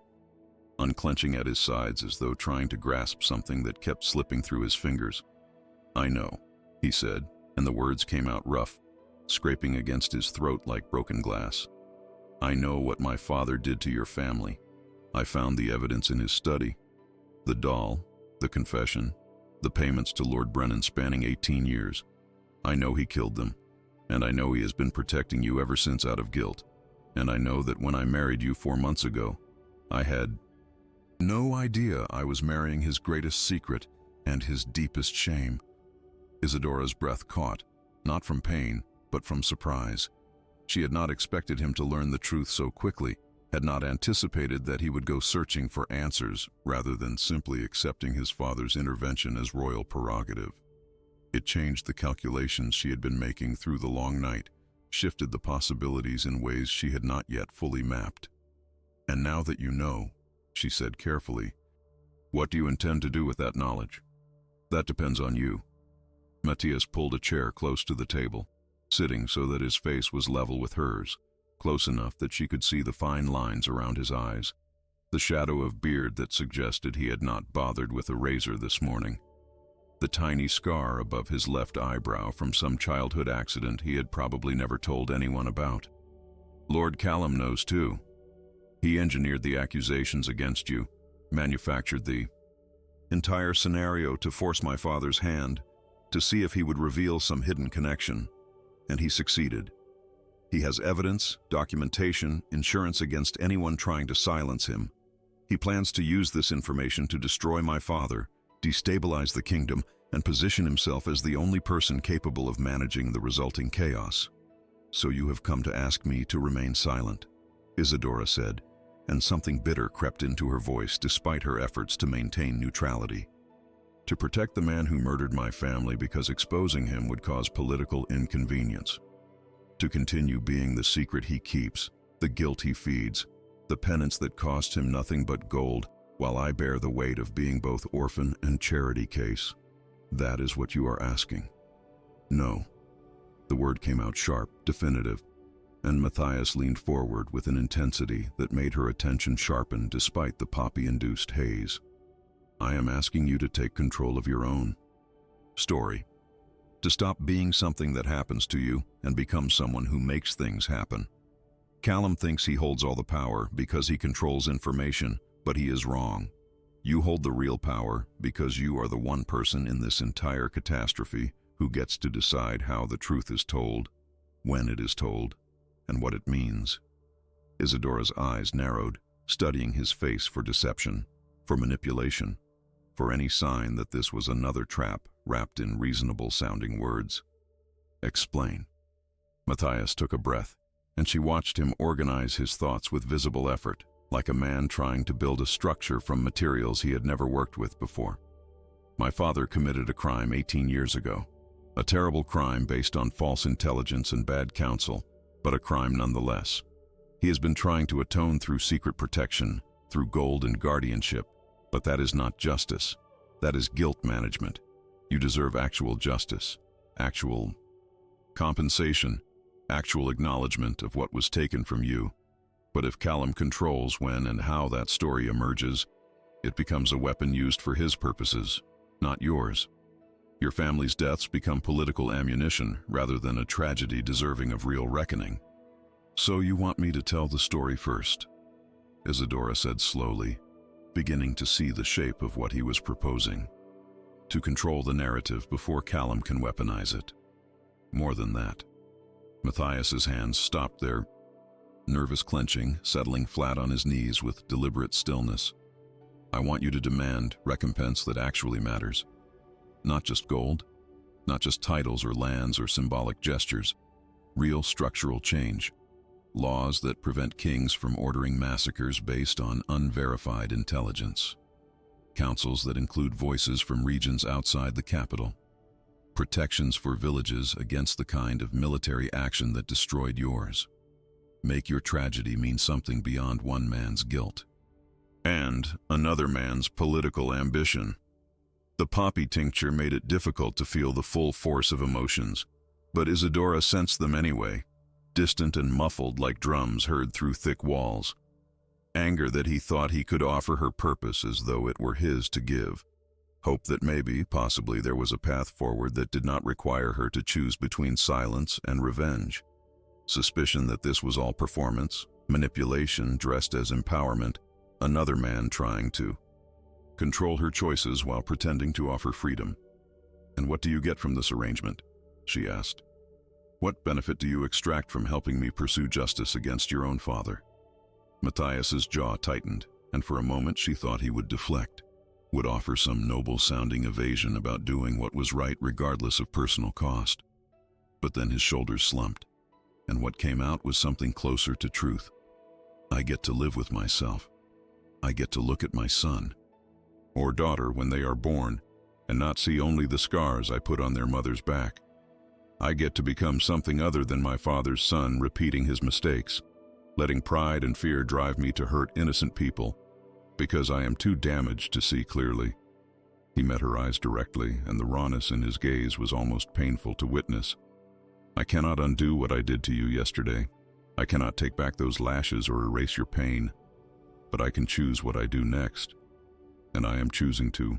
unclenching at his sides as though trying to grasp something that kept slipping through his fingers. "I know," he said, and the words came out rough, scraping against his throat like broken glass. "I know what my father did to your family. I found the evidence in his study. The doll, the confession, the payments to Lord Brennan spanning 18 years. I know he killed them, and I know he has been protecting you ever since out of guilt. And I know that when I married you 4 months ago, I had no idea I was marrying his greatest secret and his deepest shame." Isadora's breath caught, not from pain, but from surprise. She had not expected him to learn the truth so quickly, had not anticipated that he would go searching for answers rather than simply accepting his father's intervention as royal prerogative. It changed the calculations she had been making through the long night, shifted the possibilities in ways she had not yet fully mapped. "And now that you know," she said carefully, "what do you intend to do with that knowledge?" "That depends on you." Matthias pulled a chair close to the table, sitting so that his face was level with hers, close enough that she could see the fine lines around his eyes, the shadow of beard that suggested he had not bothered with a razor this morning, the tiny scar above his left eyebrow from some childhood accident he had probably never told anyone about. "Lord Callum knows too. He engineered the accusations against you, manufactured the entire scenario to force my father's hand, to see if he would reveal some hidden connection, and he succeeded. He has evidence, documentation, insurance against anyone trying to silence him. He plans to use this information to destroy my father, destabilize the kingdom, and position himself as the only person capable of managing the resulting chaos. So you have come to ask me to remain silent," Isadora said, and something bitter crept into her voice despite her efforts to maintain neutrality. "To protect the man who murdered my family because exposing him would cause political inconvenience. To continue being the secret he keeps, the guilt he feeds, the penance that cost him nothing but gold, while I bear the weight of being both orphan and charity case. That is what you are asking." "No." The word came out sharp, definitive, and Matthias leaned forward with an intensity that made her attention sharpen despite the poppy-induced haze. "I am asking you to take control of your own story, to stop being something that happens to you and become someone who makes things happen. Callum thinks he holds all the power because he controls information, but he is wrong. You hold the real power because you are the one person in this entire catastrophe who gets to decide how the truth is told, when it is told, and what it means." Isadora's eyes narrowed, studying his face for deception, for manipulation, for any sign that this was another trap wrapped in reasonable-sounding words. "Explain." Matthias took a breath, and she watched him organize his thoughts with visible effort, like a man trying to build a structure from materials he had never worked with before. "My father committed a crime 18 years ago. A terrible crime based on false intelligence and bad counsel, but a crime nonetheless. He has been trying to atone through secret protection, through gold and guardianship, but that is not justice. That is guilt management. You deserve actual justice, actual compensation, actual acknowledgement of what was taken from you. But if Callum controls when and how that story emerges, It becomes a weapon used for his purposes, not yours. Your family's deaths become political ammunition rather than a tragedy deserving of real reckoning. So you want me to tell the story first? Isadora said slowly, beginning to see the shape of what he was proposing. To control the narrative before Callum can weaponize it. More than that. Matthias's hands stopped there, nervous clenching, settling flat on his knees with deliberate stillness. I want you to demand recompense that actually matters. Not just gold, not just titles or lands or symbolic gestures. Real structural change. Laws that prevent kings from ordering massacres based on unverified intelligence. Councils that include voices from regions outside the capital. Protections for villages against the kind of military action that destroyed yours. Make your tragedy mean something beyond one man's guilt. And another man's political ambition. The poppy tincture made it difficult to feel the full force of emotions, but Isadora sensed them anyway, distant and muffled like drums heard through thick walls. Anger that he thought he could offer her purpose as though it were his to give. Hope that maybe, possibly, there was a path forward that did not require her to choose between silence and revenge. Suspicion that this was all performance, manipulation dressed as empowerment, another man trying to control her choices while pretending to offer freedom. And what do you get from this arrangement? She asked. What benefit do you extract from helping me pursue justice against your own father? Matthias's jaw tightened, and for a moment she thought he would deflect, would offer some noble-sounding evasion about doing what was right regardless of personal cost. But then his shoulders slumped, and what came out was something closer to truth. I get to live with myself. I get to look at my son or daughter when they are born and not see only the scars I put on their mother's back. I get to become something other than my father's son repeating his mistakes, letting pride and fear drive me to hurt innocent people because I am too damaged to see clearly. He met her eyes directly, and the rawness in his gaze was almost painful to witness. I cannot undo what I did to you yesterday. I cannot take back those lashes or erase your pain, but I can choose what I do next. And I am choosing to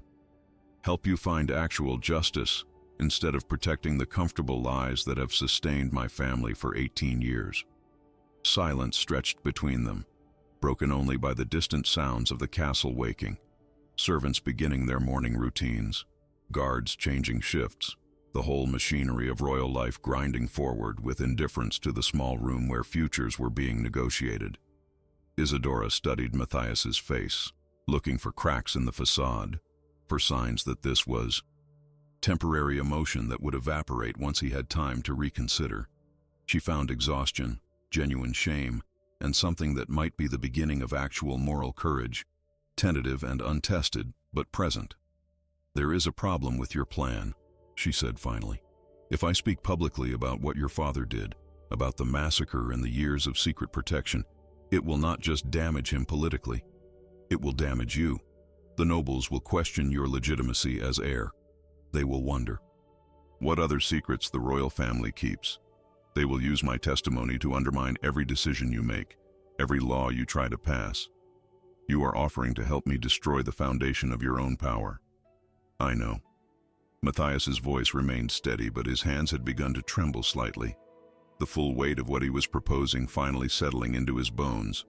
help you find actual justice instead of protecting the comfortable lies that have sustained my family for 18 years. Silence stretched between them, broken only by the distant sounds of the castle waking, servants beginning their morning routines, guards changing shifts, the whole machinery of royal life grinding forward with indifference to the small room where futures were being negotiated. Isadora studied Matthias's face, looking for cracks in the facade, for signs that this was temporary emotion that would evaporate once he had time to reconsider. She found exhaustion, genuine shame, and something that might be the beginning of actual moral courage, tentative and untested, but present. There is a problem with your plan, she said finally. If I speak publicly about what your father did, about the massacre and the years of secret protection, it will not just damage him politically. It will damage you. The nobles will question your legitimacy as heir. They will wonder what other secrets the royal family keeps. They will use my testimony to undermine every decision you make, every law you try to pass. You are offering to help me destroy the foundation of your own power. I know. Matthias's voice remained steady, but his hands had begun to tremble slightly, the full weight of what he was proposing finally settling into his bones.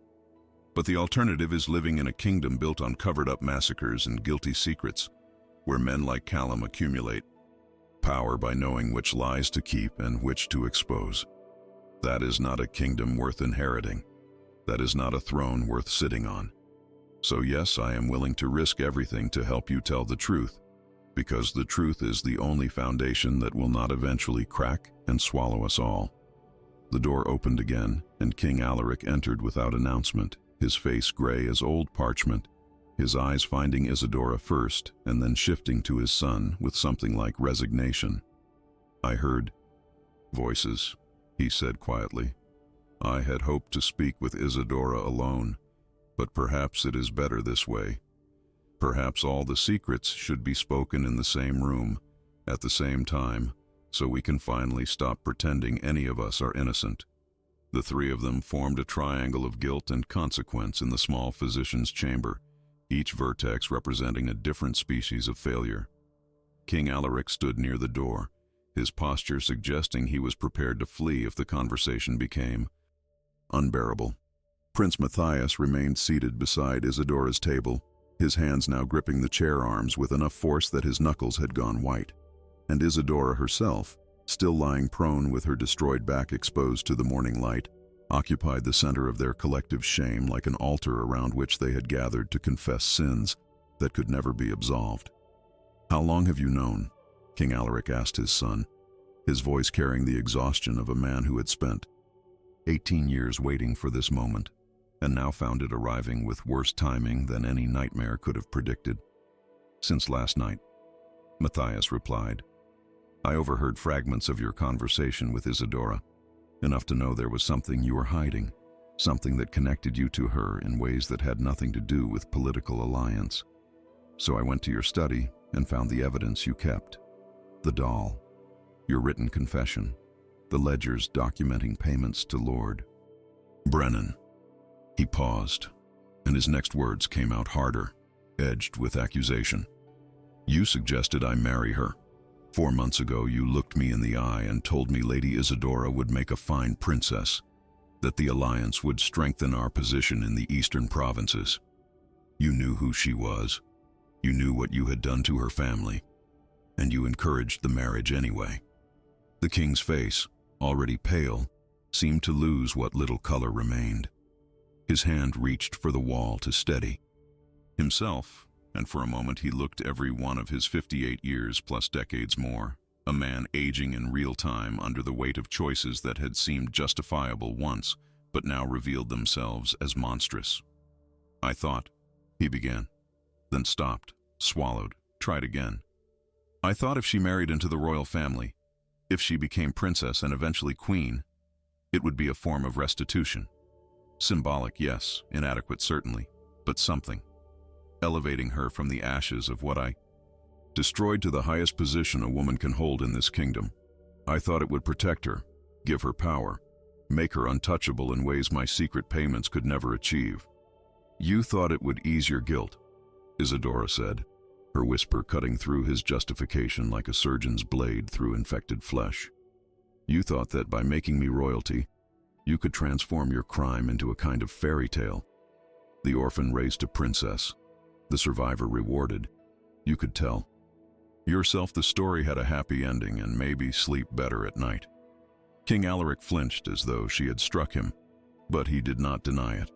But the alternative is living in a kingdom built on covered-up massacres and guilty secrets, where men like Callum accumulate power by knowing which lies to keep and which to expose. That is not a kingdom worth inheriting. That is not a throne worth sitting on. So yes, I am willing to risk everything to help you tell the truth, because the truth is the only foundation that will not eventually crack and swallow us all. The door opened again, and King Alaric entered without announcement, his face gray as old parchment, his eyes finding Isadora first and then shifting to his son with something like resignation. I heard voices, he said quietly. I had hoped to speak with Isadora alone, but perhaps it is better this way. Perhaps all the secrets should be spoken in the same room, at the same time, so we can finally stop pretending any of us are innocent. The three of them formed a triangle of guilt and consequence in the small physician's chamber, each vertex representing a different species of failure. King Alaric stood near the door, his posture suggesting he was prepared to flee if the conversation became unbearable. Prince Matthias remained seated beside Isadora's table, his hands now gripping the chair arms with enough force that his knuckles had gone white. And Isadora herself, still lying prone with her destroyed back exposed to the morning light, occupied the center of their collective shame like an altar around which they had gathered to confess sins that could never be absolved. "How long have you known?" King Alaric asked his son, his voice carrying the exhaustion of a man who had spent 18 years waiting for this moment, and now found it arriving with worse timing than any nightmare could have predicted. "Since last night," Matthias replied. "I overheard fragments of your conversation with Isadora, enough to know there was something you were hiding, something that connected you to her in ways that had nothing to do with political alliance. So I went to your study and found the evidence you kept. The doll, your written confession, the ledgers documenting payments to Lord Brennan." He paused, and his next words came out harder, edged with accusation. "You suggested I marry her. 4 months ago you looked me in the eye and told me Lady Isadora would make a fine princess, that the alliance would strengthen our position in the eastern provinces. You knew who she was. You knew what you had done to her family, and you encouraged the marriage anyway." The king's face, already pale, seemed to lose what little color remained. His hand reached for the wall to steady himself, and for a moment he looked every one of his 58 years plus decades more, a man aging in real time under the weight of choices that had seemed justifiable once, but now revealed themselves as monstrous. "I thought," he began, then stopped, swallowed, tried again. "I thought if she married into the royal family, if she became princess and eventually queen, it would be a form of restitution. Symbolic, yes, inadequate certainly, but something. Elevating her from the ashes of what I destroyed to the highest position a woman can hold in this kingdom. I thought it would protect her, give her power, make her untouchable in ways my secret payments could never achieve." "You thought it would ease your guilt," Isadora said, her whisper cutting through his justification like a surgeon's blade through infected flesh. "You thought that by making me royalty, you could transform your crime into a kind of fairy tale. The orphan raised to princess, the survivor rewarded. You could tell yourself the story had a happy ending and maybe sleep better at night." King Alaric flinched as though she had struck him, but he did not deny it.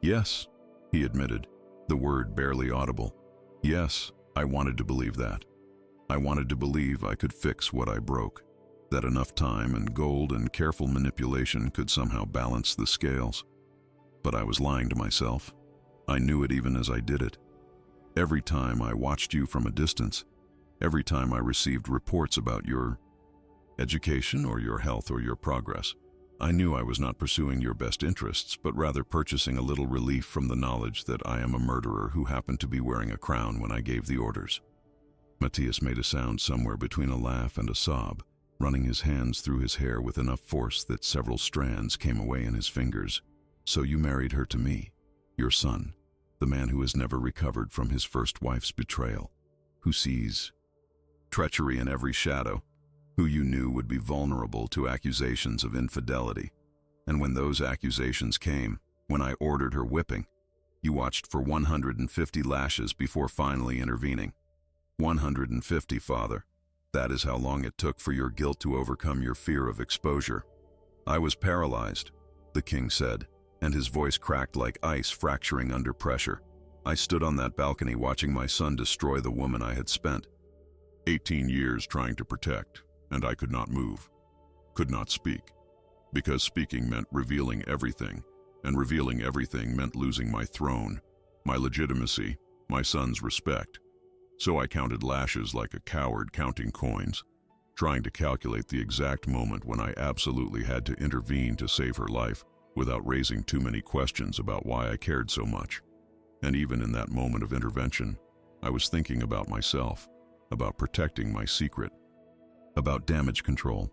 "Yes," he admitted, the word barely audible. "Yes, I wanted to believe that. I wanted to believe I could fix what I broke, that enough time and gold and careful manipulation could somehow balance the scales. But I was lying to myself. I knew it even as I did it. Every time I watched you from a distance, every time I received reports about your education or your health or your progress, I knew I was not pursuing your best interests, but rather purchasing a little relief from the knowledge that I am a murderer who happened to be wearing a crown when I gave the orders." Matthias made a sound somewhere between a laugh and a sob, running his hands through his hair with enough force that several strands came away in his fingers. "So you married her to me, your son, the man who has never recovered from his first wife's betrayal, who sees treachery in every shadow, who you knew would be vulnerable to accusations of infidelity. And when those accusations came, when I ordered her whipping, you watched for 150 lashes before finally intervening. 150, Father. That is how long it took for your guilt to overcome your fear of exposure." "I was paralyzed," the king said, and his voice cracked like ice fracturing under pressure. "I stood on that balcony watching my son destroy the woman I had spent 18 years trying to protect, and I could not move, could not speak, because speaking meant revealing everything, and revealing everything meant losing my throne, my legitimacy, my son's respect. So I counted lashes like a coward counting coins, trying to calculate the exact moment when I absolutely had to intervene to save her life without raising too many questions about why I cared so much. And even in that moment of intervention, I was thinking about myself, about protecting my secret, about damage control."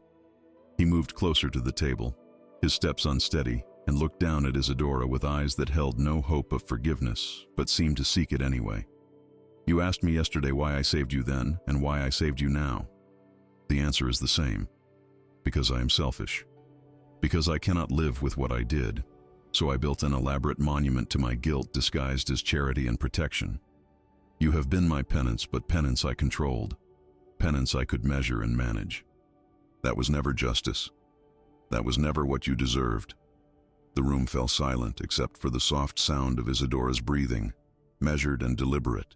He moved closer to the table, his steps unsteady, and looked down at Isadora with eyes that held no hope of forgiveness, but seemed to seek it anyway. "You asked me yesterday why I saved you then, and why I saved you now. The answer is the same. Because I am selfish. Because I cannot live with what I did, so I built an elaborate monument to my guilt disguised as charity and protection. You have been my penance, but penance I controlled. Penance I could measure and manage. That was never justice. That was never what you deserved." The room fell silent except for the soft sound of Isadora's breathing, measured and deliberate,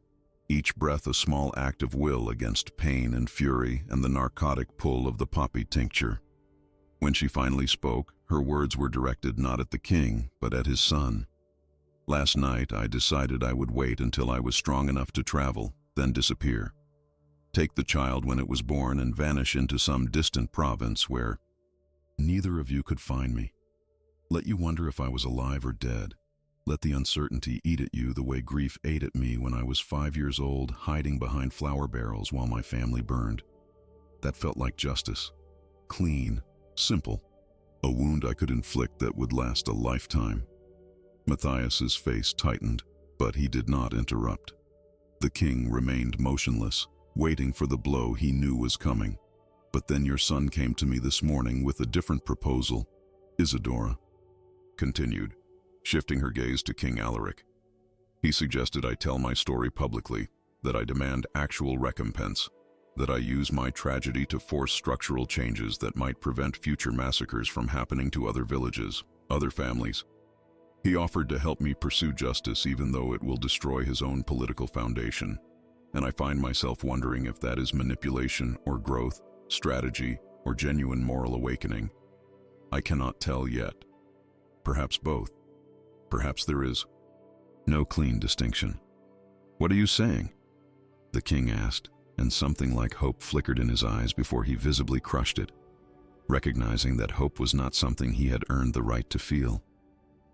each breath a small act of will against pain and fury and the narcotic pull of the poppy tincture. When she finally spoke, her words were directed not at the king, but at his son. "Last night I decided I would wait until I was strong enough to travel, then disappear. Take the child when it was born and vanish into some distant province where neither of you could find me. Let you wonder if I was alive or dead. Let the uncertainty eat at you the way grief ate at me when I was 5 years old, hiding behind flour barrels while my family burned. That felt like justice. Clean, simple. A wound I could inflict that would last a lifetime." Matthias's face tightened, but he did not interrupt. The king remained motionless, waiting for the blow he knew was coming. "But then your son came to me this morning with a different proposal," Isadora continued, shifting her gaze to King Alaric. "He suggested I tell my story publicly, that I demand actual recompense, that I use my tragedy to force structural changes that might prevent future massacres from happening to other villages, other families. He offered to help me pursue justice even though it will destroy his own political foundation. And I find myself wondering if that is manipulation or growth, strategy or genuine moral awakening. I cannot tell yet. Perhaps both. Perhaps there is no clean distinction." "What are you saying?" the king asked, and something like hope flickered in his eyes before he visibly crushed it, recognizing that hope was not something he had earned the right to feel.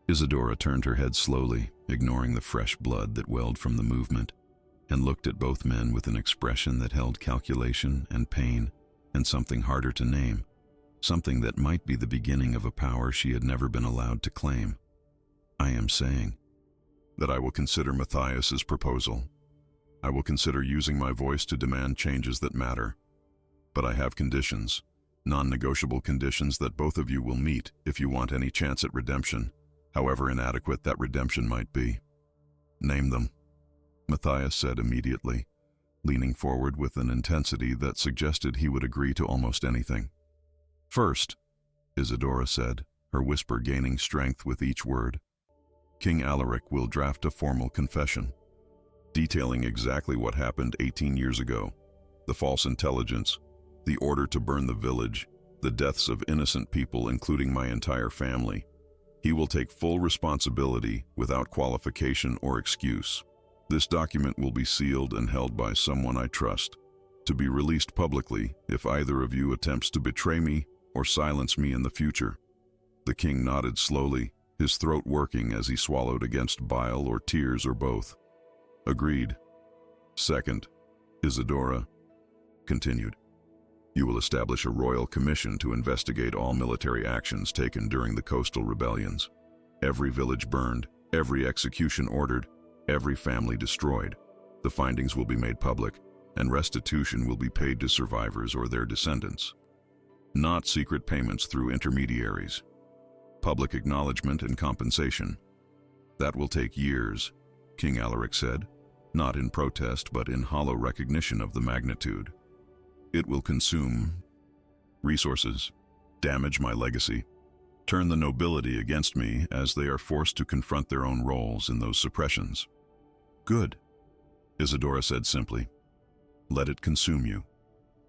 Isadora turned her head slowly, ignoring the fresh blood that welled from the movement, and looked at both men with an expression that held calculation and pain and something harder to name, something that might be the beginning of a power she had never been allowed to claim. "I am saying that I will consider Matthias's proposal. I will consider using my voice to demand changes that matter. But I have conditions, non-negotiable conditions that both of you will meet if you want any chance at redemption, however inadequate that redemption might be." "Name them," Matthias said immediately, leaning forward with an intensity that suggested he would agree to almost anything. "First," Isadora said, her whisper gaining strength with each word, "King Alaric will draft a formal confession, detailing exactly what happened 18 years ago, the false intelligence, the order to burn the village, the deaths of innocent people including my entire family. He will take full responsibility without qualification or excuse. This document will be sealed and held by someone I trust, to be released publicly if either of you attempts to betray me or silence me in the future." The king nodded slowly, his throat working as he swallowed against bile or tears or both. "Agreed." "Second," Isadora continued, "you will establish a royal commission to investigate all military actions taken during the coastal rebellions. Every village burned, every execution ordered, every family destroyed. The findings will be made public, and restitution will be paid to survivors or their descendants. Not secret payments through intermediaries. Public acknowledgement and compensation. That will take years," King Alaric said, not in protest but in hollow recognition of the magnitude. "It will consume resources, damage my legacy, turn the nobility against me as they are forced to confront their own roles in those suppressions." "Good," Isadora said simply. "Let it consume you.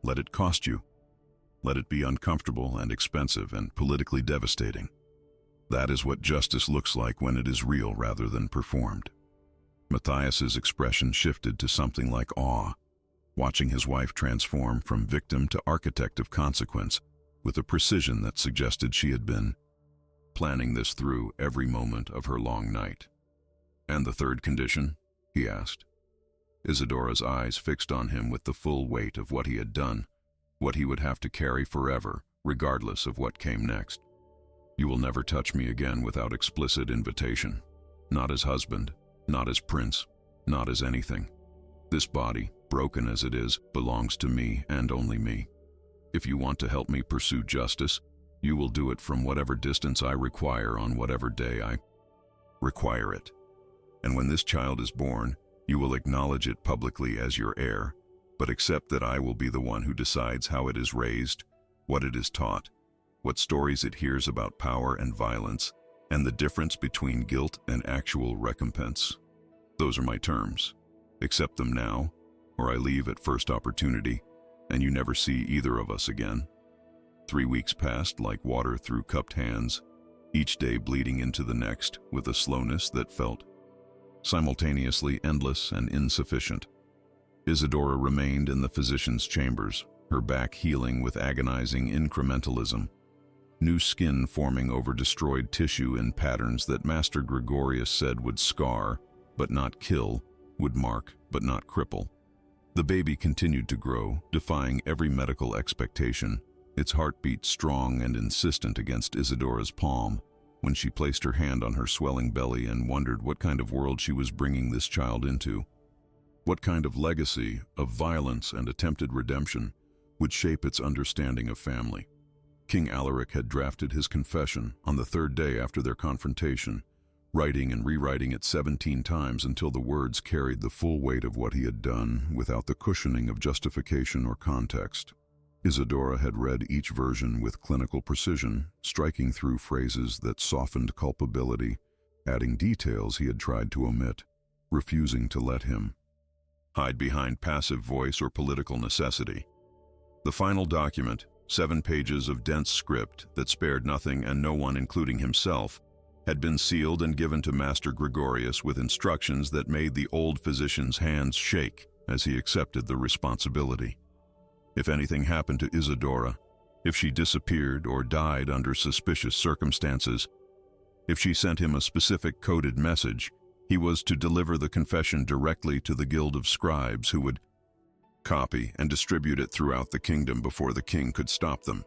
Let it cost you. Let it be uncomfortable and expensive and politically devastating. That is what justice looks like when it is real rather than performed." Matthias's expression shifted to something like awe, watching his wife transform from victim to architect of consequence with a precision that suggested she had been planning this through every moment of her long night. "And the third condition?" he asked. Isadora's eyes fixed on him with the full weight of what he had done, what he would have to carry forever, regardless of what came next. You will never touch me again without explicit invitation. Not as husband, not as prince, not as anything. This body, broken as it is, belongs to me and only me. If you want to help me pursue justice, you will do it from whatever distance I require on whatever day I require it. And when this child is born, you will acknowledge it publicly as your heir, but accept that I will be the one who decides how it is raised, what it is taught, what stories it hears about power and violence, and the difference between guilt and actual recompense. Those are my terms. Accept them now, or I leave at first opportunity, and you never see either of us again. 3 weeks passed like water through cupped hands, each day bleeding into the next with a slowness that felt simultaneously endless and insufficient. Isadora remained in the physician's chambers, her back healing with agonizing incrementalism, new skin forming over destroyed tissue in patterns that Master Gregorius said would scar, but not kill, would mark, but not cripple. The baby continued to grow, defying every medical expectation, its heartbeat strong and insistent against Isadora's palm, when she placed her hand on her swelling belly and wondered what kind of world she was bringing this child into. What kind of legacy of violence and attempted redemption would shape its understanding of family. King Alaric had drafted his confession on the 3rd day after their confrontation, writing and rewriting it 17 times until the words carried the full weight of what he had done without the cushioning of justification or context. Isadora had read each version with clinical precision, striking through phrases that softened culpability, adding details he had tried to omit, refusing to let him hide behind passive voice or political necessity. The final document, 7 pages of dense script that spared nothing and no one, including himself, had been sealed and given to Master Gregorius with instructions that made the old physician's hands shake as he accepted the responsibility. If anything happened to Isadora, if she disappeared or died under suspicious circumstances, if she sent him a specific coded message, he was to deliver the confession directly to the Guild of Scribes, who would copy and distribute it throughout the kingdom before the king could stop them.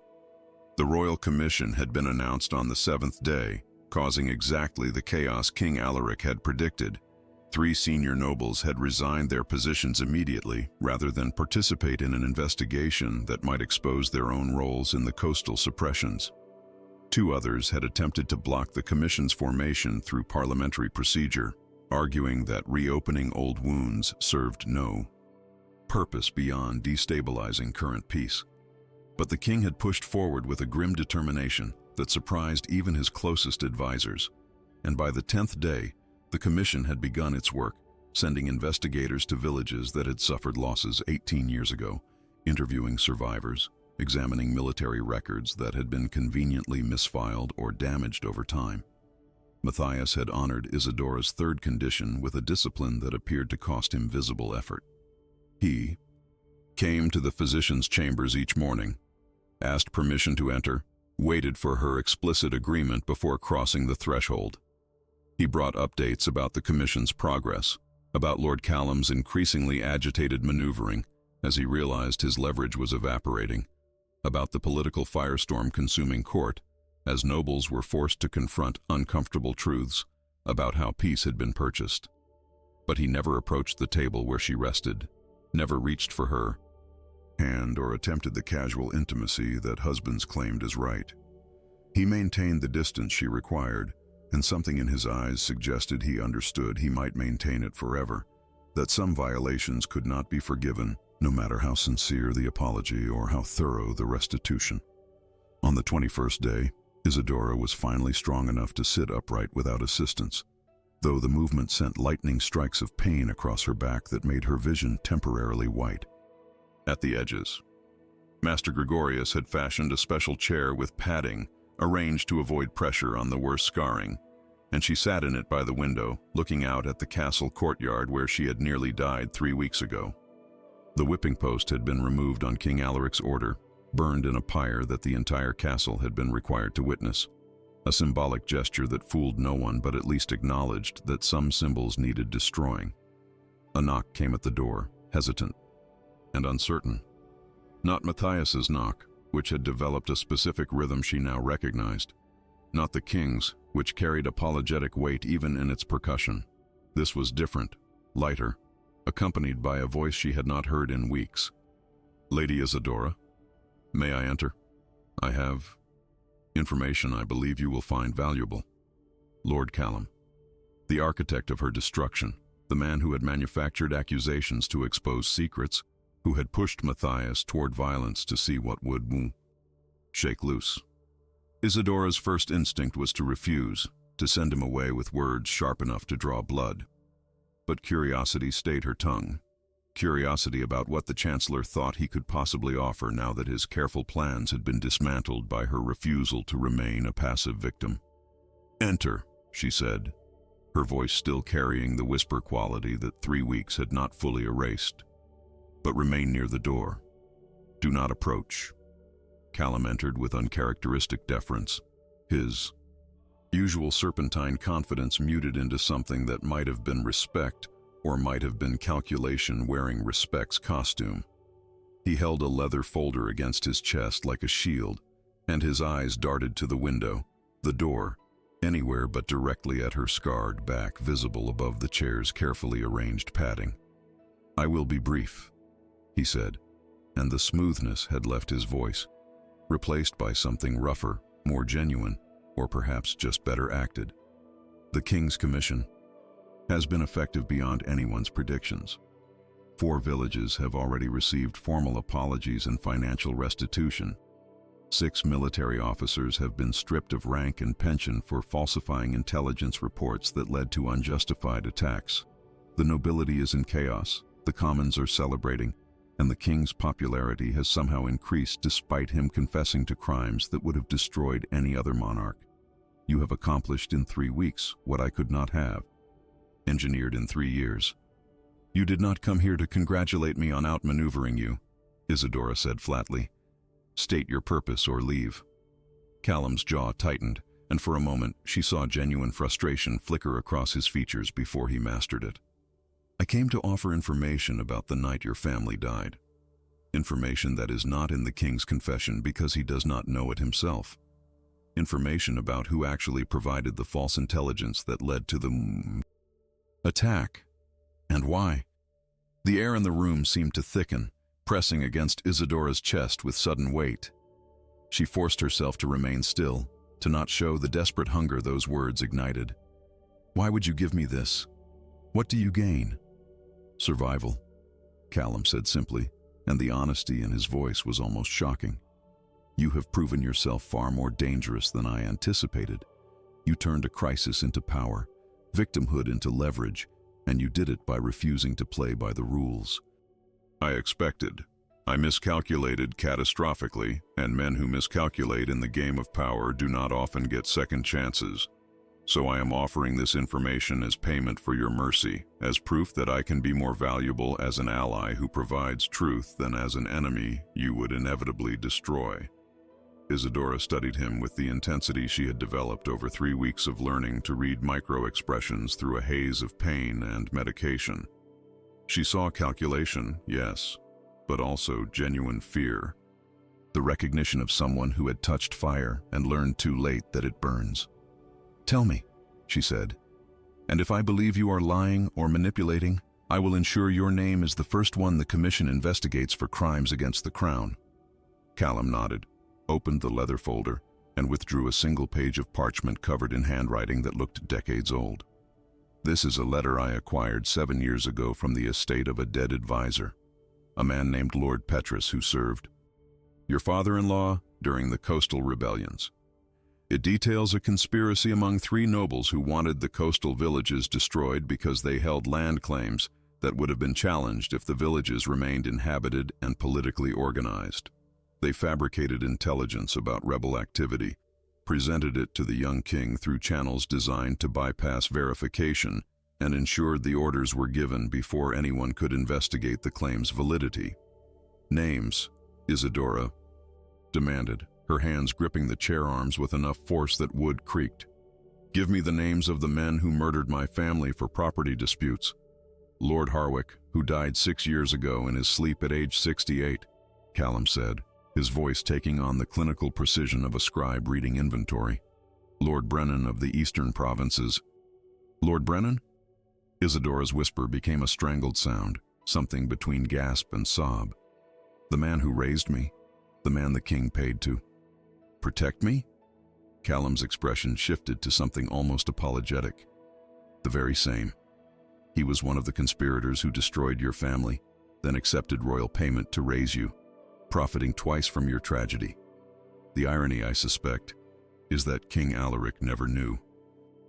The royal commission had been announced on the 7th day, causing exactly the chaos King Alaric had predicted. 3 senior nobles had resigned their positions immediately, rather than participate in an investigation that might expose their own roles in the coastal suppressions. 2 others had attempted to block the commission's formation through parliamentary procedure, arguing that reopening old wounds served no purpose beyond destabilizing current peace. But the king had pushed forward with a grim determination that surprised even his closest advisors, and by the 10th day, the commission had begun its work, sending investigators to villages that had suffered losses 18 years ago, interviewing survivors, examining military records that had been conveniently misfiled or damaged over time. Matthias had honored Isadora's 3rd condition with a discipline that appeared to cost him visible effort. He came to the physician's chambers each morning, asked permission to enter, waited for her explicit agreement before crossing the threshold. He brought updates about the commission's progress, about Lord Callum's increasingly agitated maneuvering as he realized his leverage was evaporating, about the political firestorm consuming court as nobles were forced to confront uncomfortable truths about how peace had been purchased. But he never approached the table where she rested, never reached for her hand or attempted the casual intimacy that husbands claimed as right. He maintained the distance she required, and something in his eyes suggested he understood he might maintain it forever, that some violations could not be forgiven, no matter how sincere the apology or how thorough the restitution. On the 21st day, Isadora was finally strong enough to sit upright without assistance, though the movement sent lightning strikes of pain across her back that made her vision temporarily white. At the edges, Master Gregorius had fashioned a special chair with padding arranged to avoid pressure on the worst scarring, and she sat in it by the window, looking out at the castle courtyard where she had nearly died 3 weeks ago. The whipping post had been removed on King Alaric's order, burned in a pyre that the entire castle had been required to witness, a symbolic gesture that fooled no one but at least acknowledged that some symbols needed destroying. A knock came at the door, hesitant and uncertain. Not Matthias's knock, which had developed a specific rhythm she now recognized. not the king's, which carried apologetic weight even in its percussion. This was different, lighter, accompanied by a voice she had not heard in weeks. "Lady Isadora, may I enter? I have information I believe you will find valuable." Lord Callum, the architect of her destruction, the man who had manufactured accusations to expose secrets, who had pushed Matthias toward violence to see what would shake loose. Isadora's first instinct was to refuse, to send him away with words sharp enough to draw blood. But curiosity stayed her tongue. Curiosity about what the Chancellor thought he could possibly offer now that his careful plans had been dismantled by her refusal to remain a passive victim. "Enter," she said, her voice still carrying the whisper quality that 3 weeks had not fully erased. "But remain near the door. Do not approach." Callum entered with uncharacteristic deference, his usual serpentine confidence muted into something that might have been respect or might have been calculation wearing respect's costume. He held a leather folder against his chest like a shield, and his eyes darted to the window, the door, anywhere but directly at her scarred back visible above the chair's carefully arranged padding. "I will be brief," he said, and the smoothness had left his voice, replaced by something rougher, more genuine, or perhaps just better acted. "The King's Commission has been effective beyond anyone's predictions. 4 villages have already received formal apologies and financial restitution. 6 military officers have been stripped of rank and pension for falsifying intelligence reports that led to unjustified attacks. The nobility is in chaos, the commons are celebrating, and the king's popularity has somehow increased despite him confessing to crimes that would have destroyed any other monarch. You have accomplished in 3 weeks what I could not have engineered in 3 years. You did not come here to congratulate me on outmaneuvering you," Isadora said flatly. "State your purpose or leave." Callum's jaw tightened, and for a moment she saw genuine frustration flicker across his features before he mastered it. "I came to offer information about the night your family died. Information that is not in the king's confession because he does not know it himself. Information about who actually provided the false intelligence that led to the attack, and why." The air in the room seemed to thicken, pressing against Isadora's chest with sudden weight. She forced herself to remain still, to not show the desperate hunger those words ignited. "Why would you give me this? What do you gain?" "Survival," Callum said simply, and the honesty in his voice was almost shocking. "You have proven yourself far more dangerous than I anticipated. You turned a crisis into power, victimhood into leverage, and you did it by refusing to play by the rules." "I expected. I miscalculated catastrophically, and men who miscalculate in the game of power do not often get second chances. So I am offering this information as payment for your mercy, as proof that I can be more valuable as an ally who provides truth than as an enemy you would inevitably destroy." Isadora studied him with the intensity she had developed over 3 weeks of learning to read micro-expressions through a haze of pain and medication. She saw calculation, yes, but also genuine fear. The recognition of someone who had touched fire and learned too late that it burns. "Tell me," she said, "and if I believe you are lying or manipulating, I will ensure your name is the first one the Commission investigates for crimes against the Crown." Callum nodded, opened the leather folder, and withdrew a single page of parchment covered in handwriting that looked decades old. "This is a letter I acquired 7 years ago from the estate of a dead advisor, a man named Lord Petrus who served your father-in-law during the coastal rebellions. It details a conspiracy among 3 nobles who wanted the coastal villages destroyed because they held land claims that would have been challenged if the villages remained inhabited and politically organized. They fabricated intelligence about rebel activity, presented it to the young king through channels designed to bypass verification, and ensured the orders were given before anyone could investigate the claim's validity." "Names," Isadora demanded, her hands gripping the chair arms with enough force that wood creaked. "Give me the names of the men who murdered my family for property disputes. Lord Harwick, who died 6 years ago in his sleep at age 68, Callum said, his voice taking on the clinical precision of a scribe reading inventory. Lord Brennan of the eastern provinces. Lord Brennan? Isadora's whisper became a strangled sound, something between gasp and sob. The man who raised me, the man the king paid to. Protect me? Callum's expression shifted to something almost apologetic. The very same. He was one of the conspirators who destroyed your family, then accepted royal payment to raise you, profiting twice from your tragedy. The irony, I suspect, is that King Alaric never knew.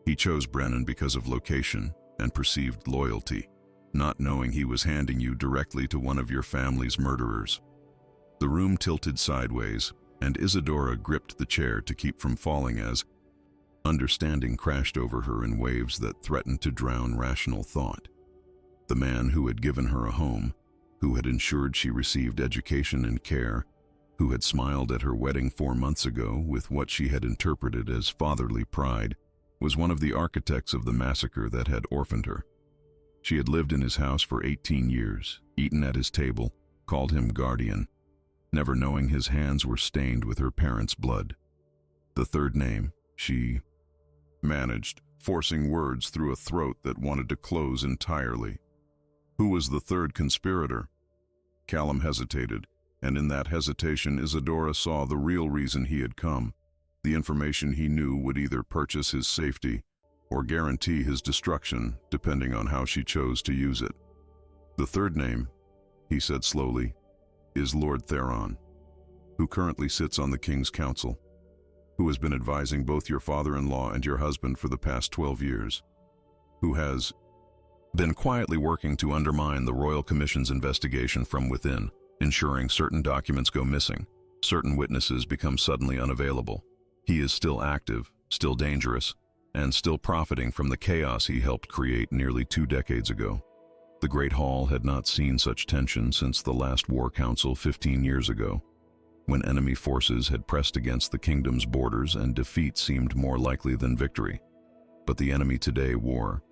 He chose Brennan because of location and perceived loyalty, not knowing he was handing you directly to one of your family's murderers. The room tilted sideways, and Isadora gripped the chair to keep from falling as understanding crashed over her in waves that threatened to drown rational thought. The man who had given her a home, who had ensured she received education and care, who had smiled at her wedding 4 months ago with what she had interpreted as fatherly pride, was one of the architects of the massacre that had orphaned her. She had lived in his house for 18 years, eaten at his table, called him guardian, never knowing his hands were stained with her parents' blood. The third name, she managed, forcing words through a throat that wanted to close entirely. Who was the third conspirator? Callum hesitated, and in that hesitation Isadora saw the real reason he had come. The information he knew would either purchase his safety or guarantee his destruction, depending on how she chose to use it. The third name, he said slowly, is Lord Theron, who currently sits on the King's Council, who has been advising both your father-in-law and your husband for the past 12 years, who has been quietly working to undermine the Royal Commission's investigation from within, ensuring certain documents go missing, certain witnesses become suddenly unavailable. He is still active, still dangerous, and still profiting from the chaos he helped create nearly 2 decades ago. The Great Hall had not seen such tension since the last War Council 15 years ago, when enemy forces had pressed against the kingdom's borders and defeat seemed more likely than victory. But the enemy today wore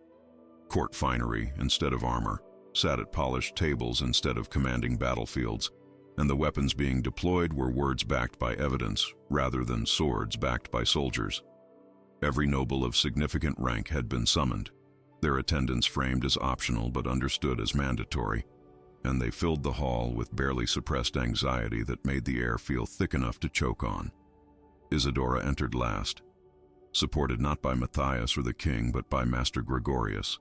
court finery instead of armor, sat at polished tables instead of commanding battlefields, and the weapons being deployed were words backed by evidence rather than swords backed by soldiers. Every noble of significant rank had been summoned, their attendance framed as optional but understood as mandatory, and they filled the hall with barely suppressed anxiety that made the air feel thick enough to choke on. Isadora entered last, supported not by Matthias or the king but by Master Gregorius,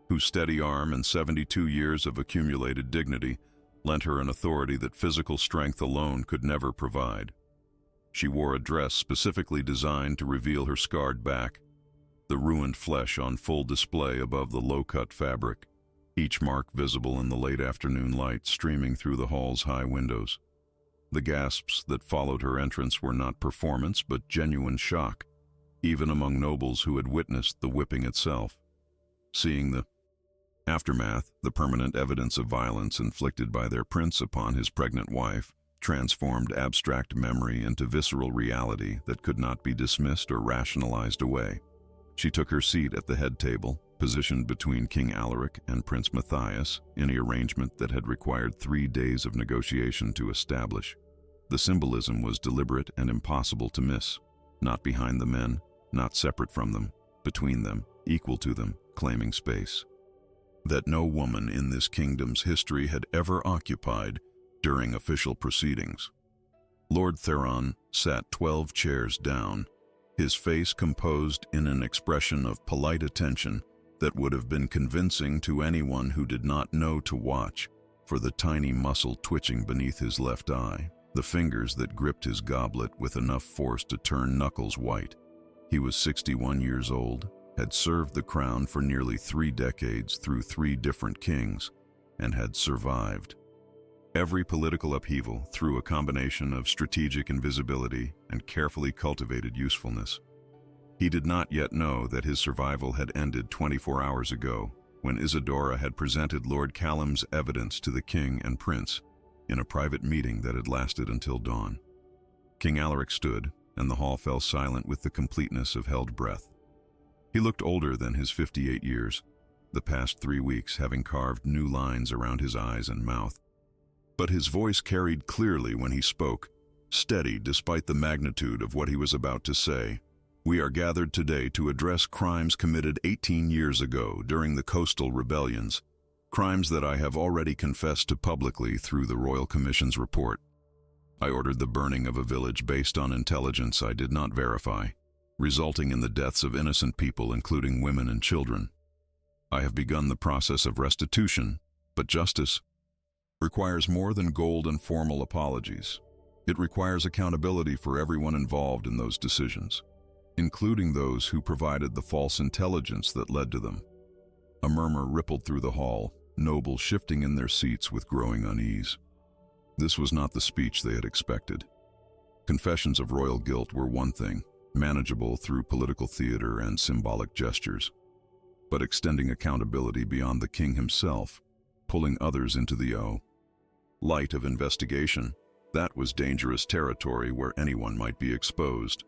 whose steady arm and 72 years of accumulated dignity lent her an authority that physical strength alone could never provide. She wore a dress specifically designed to reveal her scarred back, the ruined flesh on full display above the low-cut fabric, each mark visible in the late afternoon light streaming through the hall's high windows. The gasps that followed her entrance were not performance but genuine shock, even among nobles who had witnessed the whipping itself. Seeing the aftermath, the permanent evidence of violence inflicted by their prince upon his pregnant wife, transformed abstract memory into visceral reality that could not be dismissed or rationalized away. She took her seat at the head table, positioned between King Alaric and Prince Matthias, in an arrangement that had required 3 days of negotiation to establish. The symbolism was deliberate and impossible to miss, not behind the men, not separate from them, between them, equal to them, claiming space that no woman in this kingdom's history had ever occupied during official proceedings. Lord Theron sat 12 chairs down, his face composed in an expression of polite attention that would have been convincing to anyone who did not know to watch for the tiny muscle twitching beneath his left eye, the fingers that gripped his goblet with enough force to turn knuckles white. He was 61 years old, had served the crown for nearly 3 decades through 3 different kings, and had survived every political upheaval through a combination of strategic invisibility and carefully cultivated usefulness. He did not yet know that his survival had ended 24 hours ago, when Isadora had presented Lord Callum's evidence to the king and prince in a private meeting that had lasted until dawn. King Alaric stood, and the hall fell silent with the completeness of held breath. He looked older than his 58 years, the past 3 weeks having carved new lines around his eyes and mouth. But his voice carried clearly when he spoke, steady despite the magnitude of what he was about to say. We are gathered today to address crimes committed 18 years ago during the coastal rebellions, crimes that I have already confessed to publicly through the Royal Commission's report. I ordered the burning of a village based on intelligence I did not verify, resulting in the deaths of innocent people, including women and children. I have begun the process of restitution, but justice requires more than gold and formal apologies. It requires accountability for everyone involved in those decisions, including those who provided the false intelligence that led to them. A murmur rippled through the hall, nobles shifting in their seats with growing unease. This was not the speech they had expected. Confessions of royal guilt were one thing, manageable through political theater and symbolic gestures. But extending accountability beyond the king himself, pulling others into the light of investigation, that was dangerous territory where anyone might be exposed.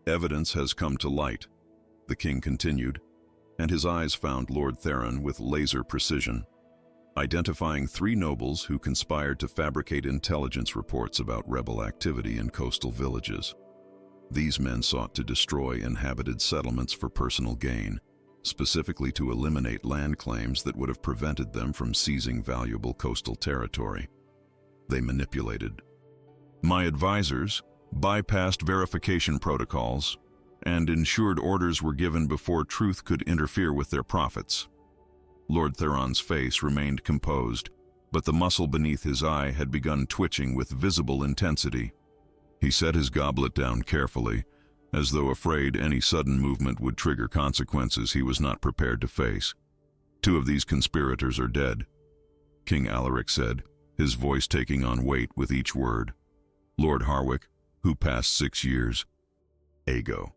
Evidence has come to light, the king continued, and his eyes found Lord Theron with laser precision, identifying 3 nobles who conspired to fabricate intelligence reports about rebel activity in coastal villages. These men sought to destroy inhabited settlements for personal gain, specifically to eliminate land claims that would have prevented them from seizing valuable coastal territory. They manipulated my advisors, bypassed verification protocols, and ensured orders were given before truth could interfere with their profits. Lord Theron's face remained composed, but the muscle beneath his eye had begun twitching with visible intensity. He set his goblet down carefully, as though afraid any sudden movement would trigger consequences he was not prepared to face. 2 of these conspirators are dead, King Alaric said, his voice taking on weight with each word. Lord Harwick, who passed 6 years ago,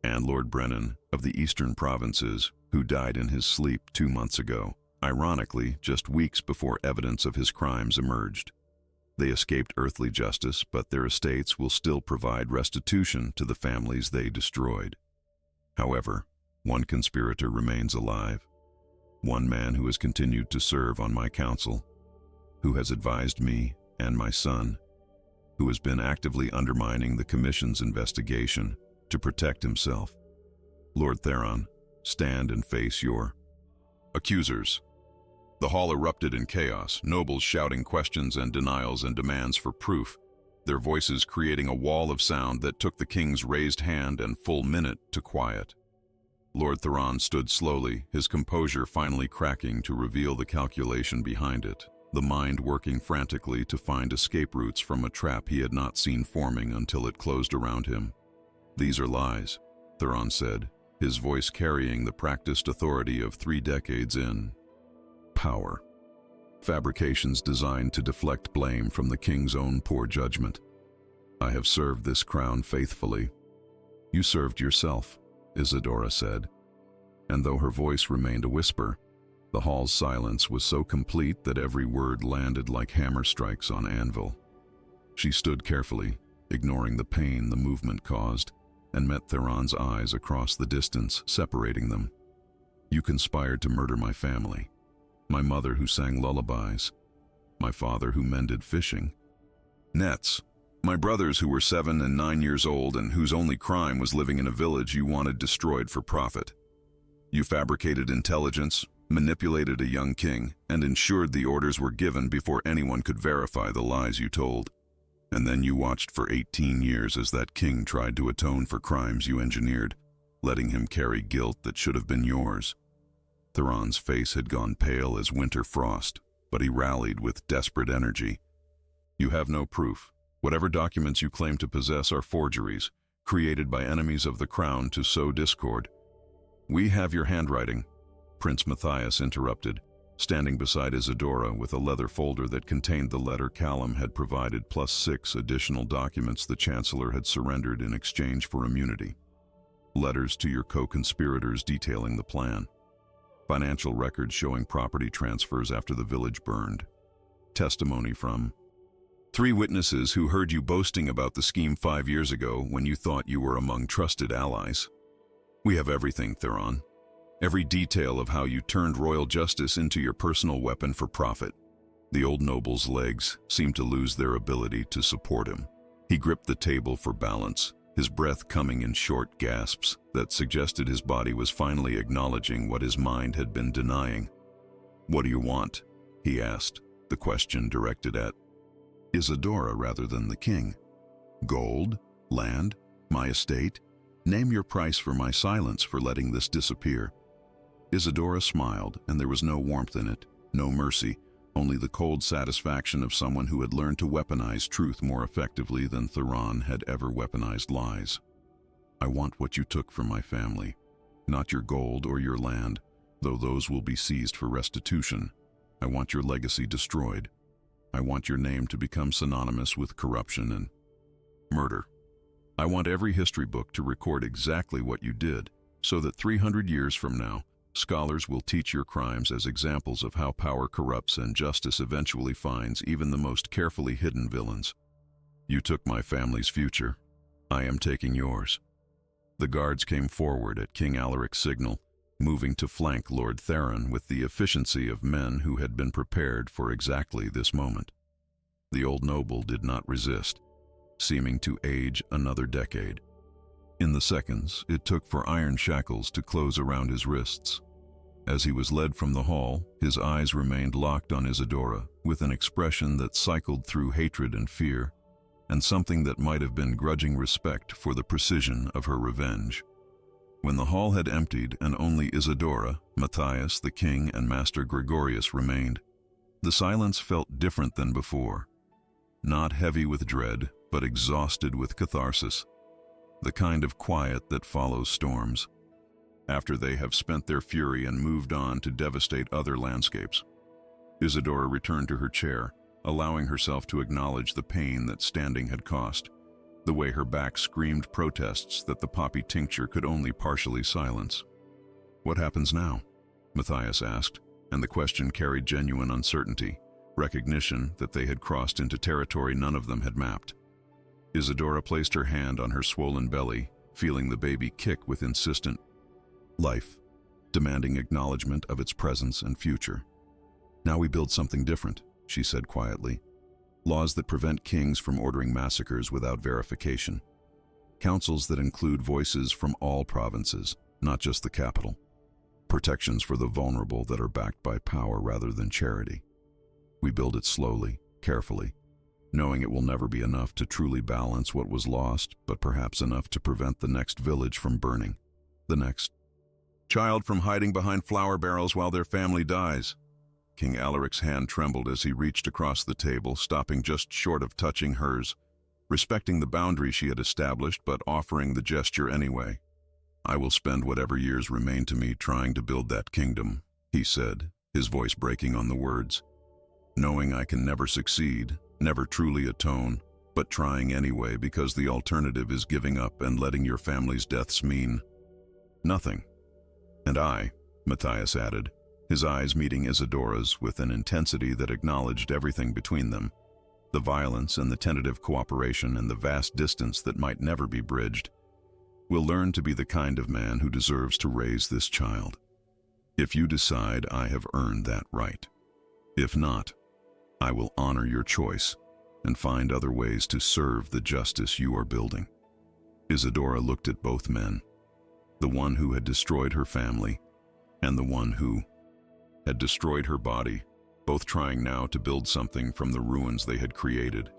and Lord Brennan of the Eastern Provinces, who died in his sleep 2 months ago, ironically just weeks before evidence of his crimes emerged. They escaped earthly justice, but their estates will still provide restitution to the families they destroyed. However, one conspirator remains alive, one man who has continued to serve on my council, who has advised me and my son, who has been actively undermining the Commission's investigation to protect himself. Lord Theron, stand and face your accusers. The hall erupted in chaos, nobles shouting questions and denials and demands for proof, their voices creating a wall of sound that took the king's raised hand and full minute to quiet. Lord Theron stood slowly, his composure finally cracking to reveal the calculation behind it, the mind working frantically to find escape routes from a trap he had not seen forming until it closed around him. These are lies, Theron said, his voice carrying the practiced authority of 3 decades in power. Fabrications designed to deflect blame from the king's own poor judgment. I have served this crown faithfully. You served yourself, Isadora said, and though her voice remained a whisper, the hall's silence was so complete that every word landed like hammer strikes on anvil. She stood carefully, ignoring the pain the movement caused, and met Theron's eyes across the distance, separating them. You conspired to murder my family, my mother who sang lullabies, my father who mended fishing nets, my brothers who were 7 and 9 years old and whose only crime was living in a village you wanted destroyed for profit. You fabricated intelligence, manipulated a young king, and ensured the orders were given before anyone could verify the lies you told. And then you watched for 18 years as that king tried to atone for crimes you engineered, letting him carry guilt that should have been yours. Theron's face had gone pale as winter frost, but he rallied with desperate energy. You have no proof. Whatever documents you claim to possess are forgeries, created by enemies of the crown to sow discord. We have your handwriting, Prince Matthias interrupted, standing beside Isadora with a leather folder that contained the letter Callum had provided plus 6 additional documents the Chancellor had surrendered in exchange for immunity. Letters to your co-conspirators detailing the plan. Financial records showing property transfers after the village burned. Testimony from 3 witnesses who heard you boasting about the scheme 5 years ago when you thought you were among trusted allies. We have everything, Theron. Every detail of how you turned royal justice into your personal weapon for profit. The old noble's legs seemed to lose their ability to support him. He gripped the table for balance, his breath coming in short gasps that suggested his body was finally acknowledging what his mind had been denying. "What do you want?" he asked, the question directed at Isadora rather than the king. "Gold? Land? My estate? Name your price for my silence for letting this disappear." Isadora smiled, and there was no warmth in it, no mercy, only the cold satisfaction of someone who had learned to weaponize truth more effectively than Theron had ever weaponized lies. "I want what you took from my family, not your gold or your land, though those will be seized for restitution. I want your legacy destroyed. I want your name to become synonymous with corruption and murder. I want every history book to record exactly what you did, so that 300 years from now, scholars will teach your crimes as examples of how power corrupts and justice eventually finds even the most carefully hidden villains. You took my family's future. I am taking yours." The guards came forward at King Alaric's signal, moving to flank Lord Theron with the efficiency of men who had been prepared for exactly this moment. The old noble did not resist, seeming to age another decade. In the seconds it took for iron shackles to close around his wrists. As he was led from the hall, his eyes remained locked on Isadora, with an expression that cycled through hatred and fear, and something that might have been grudging respect for the precision of her revenge. When the hall had emptied and only Isadora, Matthias, the king, and Master Gregorius remained, the silence felt different than before. Not heavy with dread, but exhausted with catharsis. The kind of quiet that follows storms, after they have spent their fury and moved on to devastate other landscapes. Isadora returned to her chair, allowing herself to acknowledge the pain that standing had cost, the way her back screamed protests that the poppy tincture could only partially silence. "What happens now?" Matthias asked, and the question carried genuine uncertainty, recognition that they had crossed into territory none of them had mapped. Isadora placed her hand on her swollen belly, feeling the baby kick with insistent life, demanding acknowledgement of its presence and future. "Now we build something different," she said quietly. "Laws that prevent kings from ordering massacres without verification. Councils that include voices from all provinces, not just the capital. Protections for the vulnerable that are backed by power rather than charity. We build it slowly, carefully, knowing it will never be enough to truly balance what was lost, but perhaps enough to prevent the next village from burning, the next child from hiding behind flour barrels while their family dies." King Alaric's hand trembled as he reached across the table, stopping just short of touching hers, respecting the boundary she had established but offering the gesture anyway. "I will spend whatever years remain to me trying to build that kingdom," he said, his voice breaking on the words. "Knowing I can never succeed, never truly atone, but trying anyway because the alternative is giving up and letting your family's deaths mean nothing." "And I," Matthias added, his eyes meeting Isadora's with an intensity that acknowledged everything between them, the violence and the tentative cooperation and the vast distance that might never be bridged, "will learn to be the kind of man who deserves to raise this child. If you decide I have earned that right. If not, I will honor your choice and find other ways to serve the justice you are building." Isadora looked at both men, the one who had destroyed her family and the one who had destroyed her body, both trying now to build something from the ruins they had created.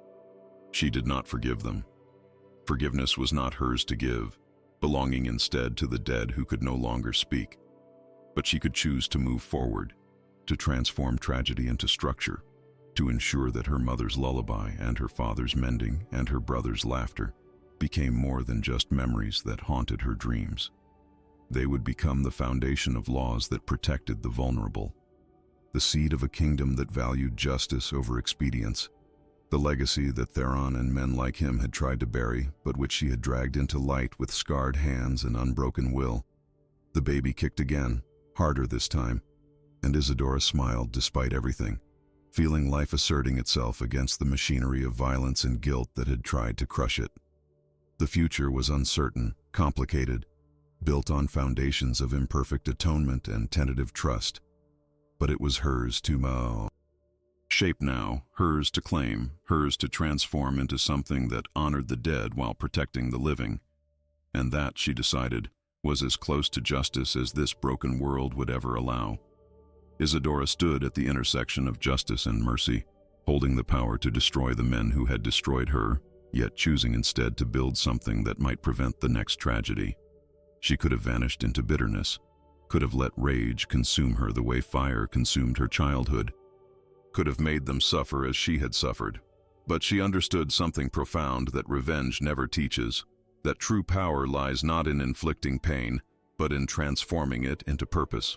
She did not forgive them. Forgiveness was not hers to give, belonging instead to the dead who could no longer speak. But she could choose to move forward, to transform tragedy into structure, to ensure that her mother's lullaby and her father's mending and her brother's laughter became more than just memories that haunted her dreams. They would become the foundation of laws that protected the vulnerable, the seed of a kingdom that valued justice over expedience, the legacy that Theron and men like him had tried to bury, but which she had dragged into light with scarred hands and unbroken will. The baby kicked again, harder this time, and Isadora smiled despite everything, feeling life asserting itself against the machinery of violence and guilt that had tried to crush it. The future was uncertain, complicated, built on foundations of imperfect atonement and tentative trust, but it was hers to mow. Shape now, hers to claim, hers to transform into something that honored the dead while protecting the living. And that, she decided, was as close to justice as this broken world would ever allow. Isadora stood at the intersection of justice and mercy, holding the power to destroy the men who had destroyed her, yet choosing instead to build something that might prevent the next tragedy. She could have vanished into bitterness, could have let rage consume her the way fire consumed her childhood, could have made them suffer as she had suffered. But she understood something profound that revenge never teaches, that true power lies not in inflicting pain, but in transforming it into purpose.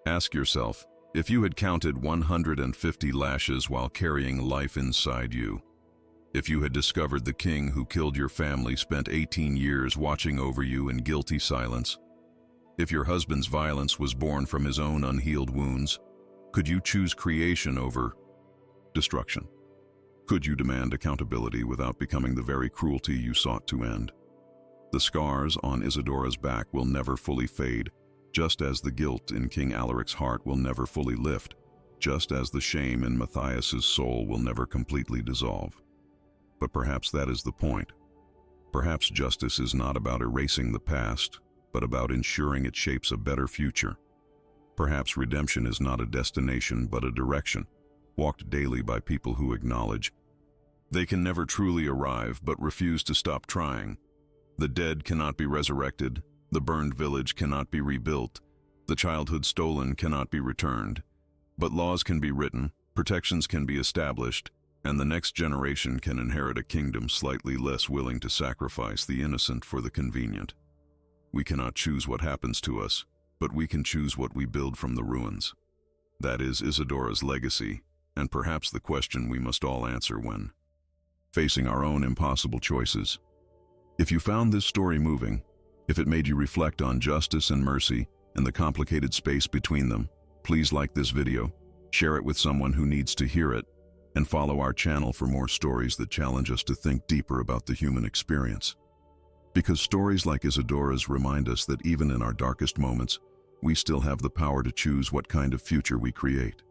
Ask yourself, if you had counted 150 lashes while carrying life inside you, if you had discovered the king who killed your family spent 18 years watching over you in guilty silence, if your husband's violence was born from his own unhealed wounds, could you choose creation over destruction? Could you demand accountability without becoming the very cruelty you sought to end? The scars on Isadora's back will never fully fade, just as the guilt in King Alaric's heart will never fully lift, just as the shame in Matthias's soul will never completely dissolve. But perhaps that is the point. Perhaps justice is not about erasing the past, but about ensuring it shapes a better future. Perhaps redemption is not a destination, but a direction, walked daily by people who acknowledge they can never truly arrive but refuse to stop trying. The dead cannot be resurrected, the burned village cannot be rebuilt, the childhood stolen cannot be returned. But laws can be written, protections can be established, and the next generation can inherit a kingdom slightly less willing to sacrifice the innocent for the convenient. We cannot choose what happens to us, but we can choose what we build from the ruins. That is Isadora's legacy, and perhaps the question we must all answer when facing our own impossible choices. If you found this story moving, if it made you reflect on justice and mercy and the complicated space between them, please like this video, share it with someone who needs to hear it, and follow our channel for more stories that challenge us to think deeper about the human experience. Because stories like Isadora's remind us that even in our darkest moments, we still have the power to choose what kind of future we create.